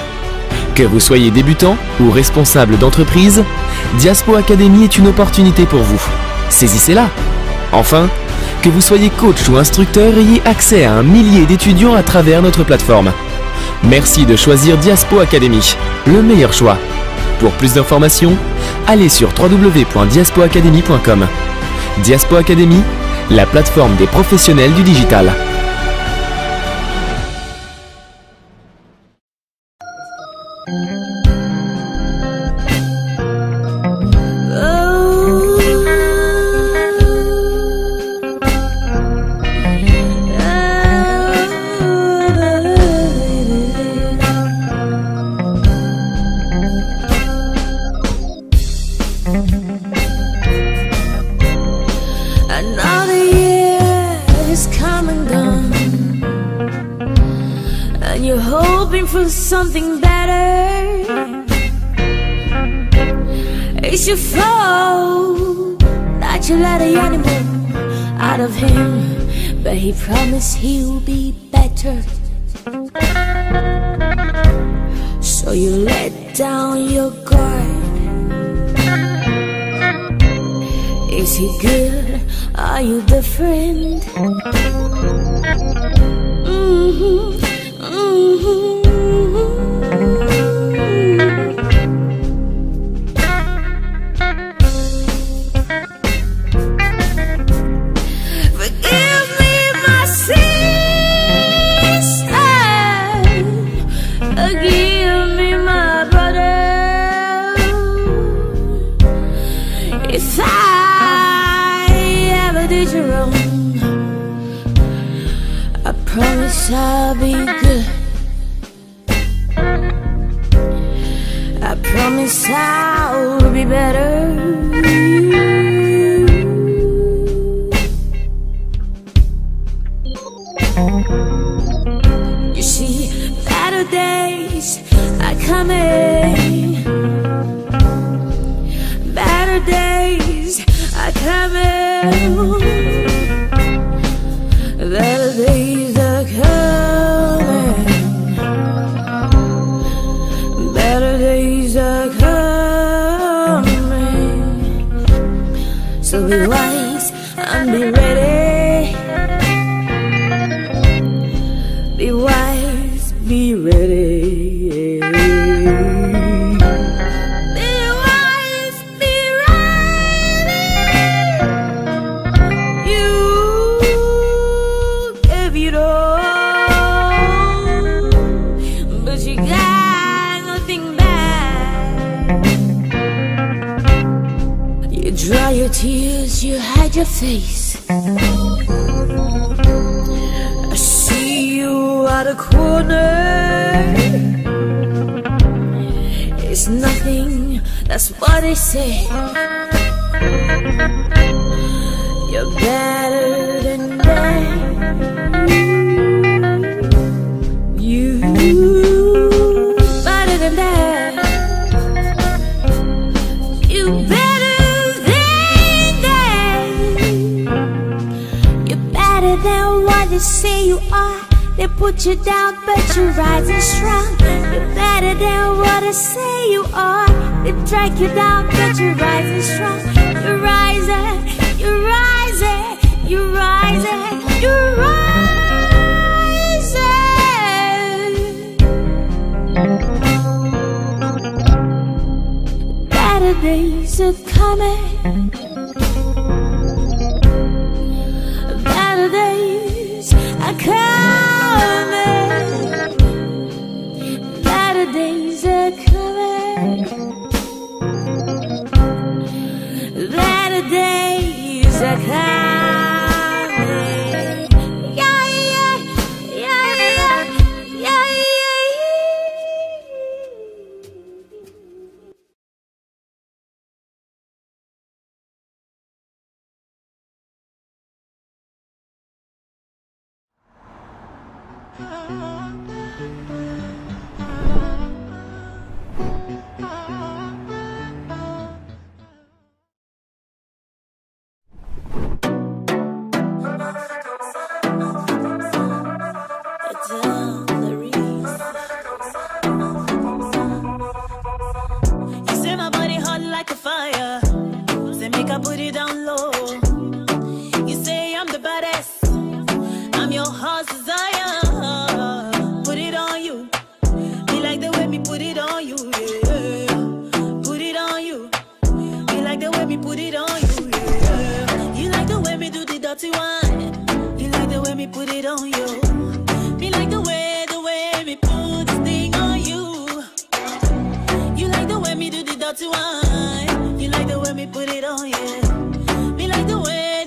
Que vous soyez débutant ou responsable d'entreprise, Diaspo Academy est une opportunité pour vous. Saisissez-la! Enfin, que vous soyez coach ou instructeur, ayez accès à un millier d'étudiants à travers notre plateforme. Merci de choisir Diaspo Academy, le meilleur choix. Pour plus d'informations, allez sur www.diaspoacademy.com. Diaspo Academy, la plateforme des professionnels du digital. Another year is come and gone, and you're hoping for something better. It's your fault that you let a animal out of him, but he promised he'll be better. So you let down your guard. Is he good? Are you different? Forgive me, my sister. Forgive me, my brother. If I did you wrong, I promise I'll be good. I promise I'll be better. You see, better days are coming. Better days are coming. Better days are coming. Better days are coming. So be wise and be ready. Be wise, be ready. Dry your tears, you hide your face. I see you at a corner. It's nothing, that's what they say. You're better than that. You better than that. You better than that. You're better than what they say you are. They put you down, but you're rising strong. You're better than what they say you are. They drag you down, but you're rising strong. You're rising, you're rising, you're rising, you're rising. Better days are coming. Better days are coming. Better days are coming. Better days are coming. Yeah, yeah, yeah, yeah, yeah, yeah. You say my body hot like a fire. Say make I put it down low. You say I'm the baddest. I'm your heart's desire. Put it on you. Me like the way me put it on you. Yeah. Put it on you. Me like the way me put it on you. Yeah. You like the way me do the dirty one. You like the way me put it on you. Me like the way me put this thing on you. You like the way me do the dirty one. You like the way me put it on you. Me like the way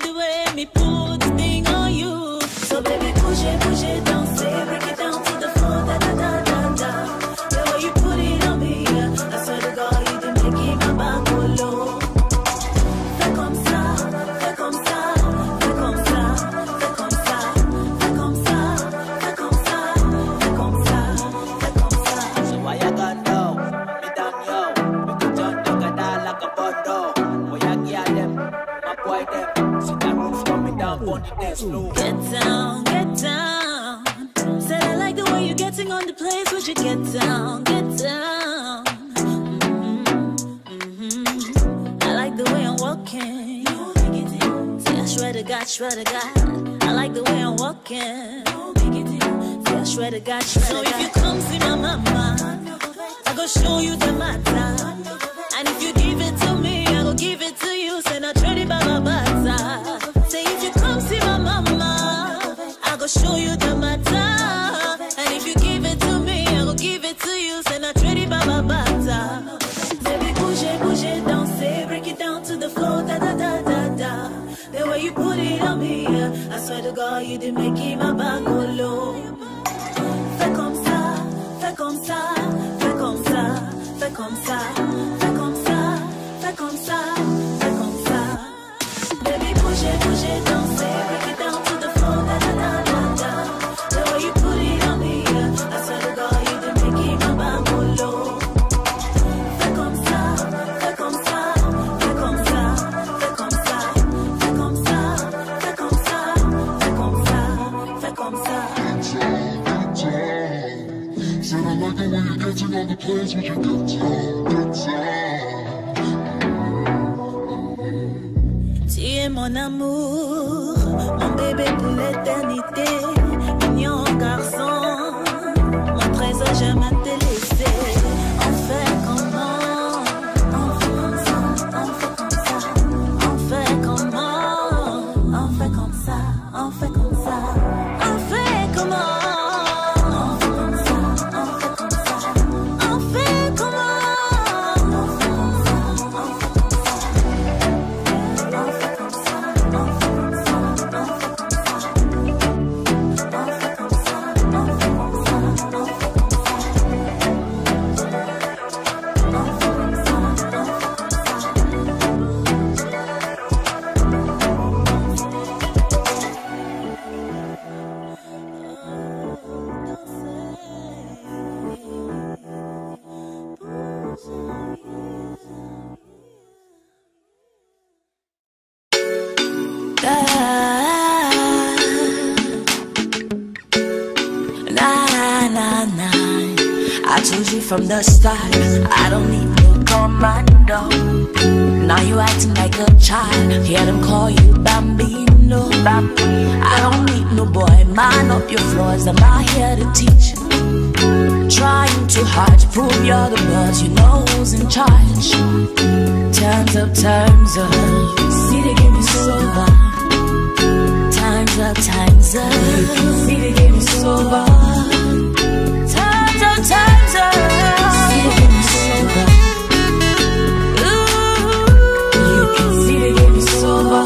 me put this thing on you. So baby, push it down, say break it down to the floor, da da da da da. The way you put it on me, yeah. I swear to God, you done making my back go low. Fais comme ça, fais comme ça, fais comme ça, fais comme ça, fais comme ça, fais comme ça, fais comme ça, fais comme ça. So why you gone now? Me down yo, me go John Dogada like a bondo. Boy I get them, my boy them. See that roof coming down on the dance floor. Get down, get down. Said I like the way you're getting on the place. Would you get down, get down? I like the way I'm walking. Say I swear to God, I like the way I'm walking. Say I swear to God, so if you come see my mama, I go show you the matter. And if you give it to me, I go give it to you. Say not ready, baba bata. Say if you come see my mama, I go show you the matter. And if you give it to me, I go give it to you. Say not ready, baba bata. Baby, push it down, say break it down to the floor, da da da da da. The way you put it on me, yeah. I swear to God, you did make it my back go low. Fais comme ça, fais comme ça, fais comme ça, fais comme ça, fais comme ça, fais comme ça, fais comme ça. Baby, push it down, say break it down to the floor, da da da da da. The way you put it on me, yeah. I swear to God, you did make it my back go low. Fais comme ça, fais comme ça, fais comme ça, fais comme ça, fais comme ça, fais comme ça, fais comme ça, fais comme ça. Said I like the way you're getting on the place. Would you get down? Tu es mon amour, mon bébé pour l'éternité, mignon garçon, mon trésor, j'aime à te laisser. On fait comment? On fait comme ça, on fait comme ça, on fait comment? On fait comme ça, on fait comme ça, on fait comment? told you from the start, I don't need no commando. Now you acting like a child, hear them call you Bambino. I don't need no boy, mind up your flaws, I'm not here to teach you. Trying too hard to prove you're the boss, you know who's in charge. Time's up, time's up, see the game is over. Time's up, time's up, see the game is over. Time's up, time's up, see the game is over. Ooh, you can see the game is over.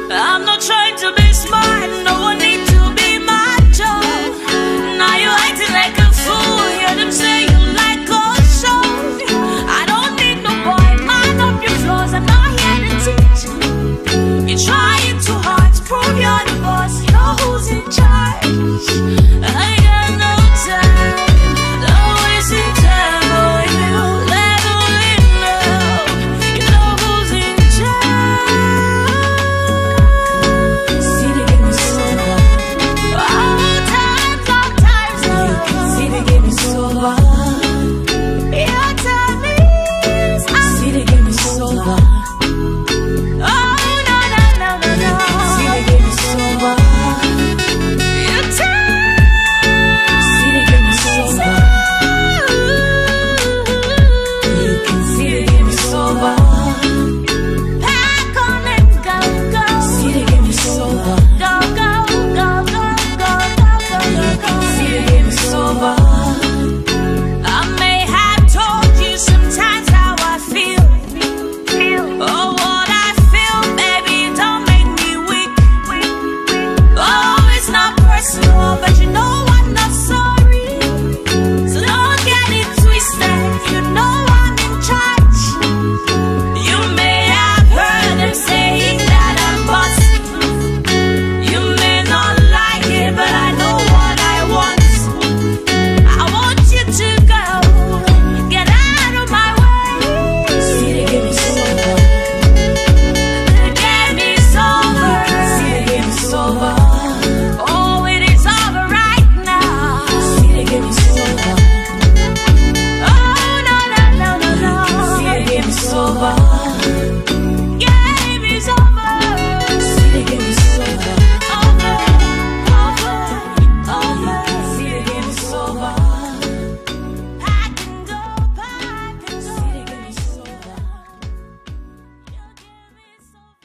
I'm not trying to be smart, no one need to be macho. Now you acting like a fool, hear them say you like a show. I don't need no boy, mind up your flaws, I'm not here to teach you. You're trying too hard to prove you're the boss, you know who's in charge. I got no time, don't waste your time, oh you let only love, you know who's in charge. See the game is over. Oh, time's up, time's up. You can see the game is over. Your time is up. See the game is over. Oh, no, no, no, no, no. See the game is over. Your time. See the game is over. You can see the game is over. Pack on and go, go. See the game is over. Go, go, go, go, go, go, go, go. See the game is over. I may have told you sometimes how I feel. Oh, what I feel, baby, don't make me weak. Oh, it's not personal, but you know I'm not sorry. So don't get it twisted, you know I'm in charge. You may have heard them saying that I'm bossy. You may not like it, but I know what I want. I want you to go, get out of my way. See the game is over. The game is over. See the game is over. Oh, it is over right now. See the game is over. Oh, no, no, no, no, no. See the game is over. Game is over. See the game is over. Over, over, over. See the game is over. Pack and go, pack and go. See the game is over. Your game is over.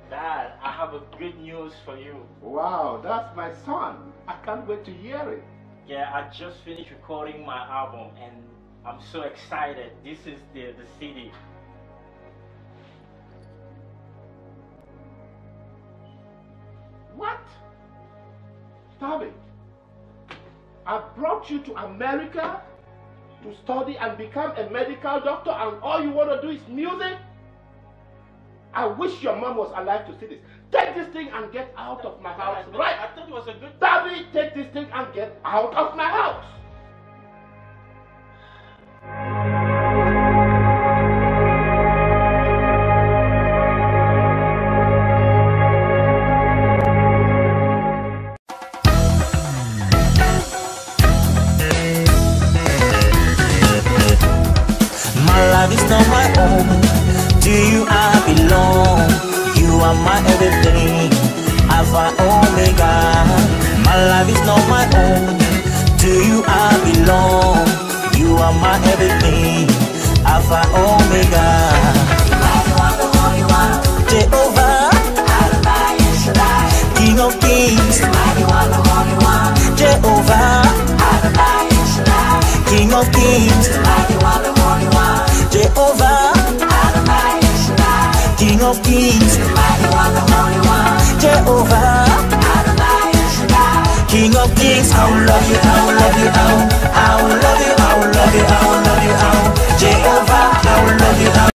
Dad, I have a good news for you. Wow, that's my son. I can't wait to hear it. Yeah, I just finished recording my album and I'm so excited. This is the CD. What? Stop it. I brought you to America to study and become a medical doctor, and all you want to do is music? I wish your mom was alive to see this. Take this thing and get out of my house, right? I thought it was a good... David, take this thing and get out of my house. My life is not my own. To you I belong. You are my everything, Alpha Omega. My life is not my own. To you I belong. You are my everything, Alpha Omega. Jehovah, King of Kings. Jehovah, King of Kings. Jehovah, King of Kings. Jehovah, King of kings, I will love you, I will love you, I will love you.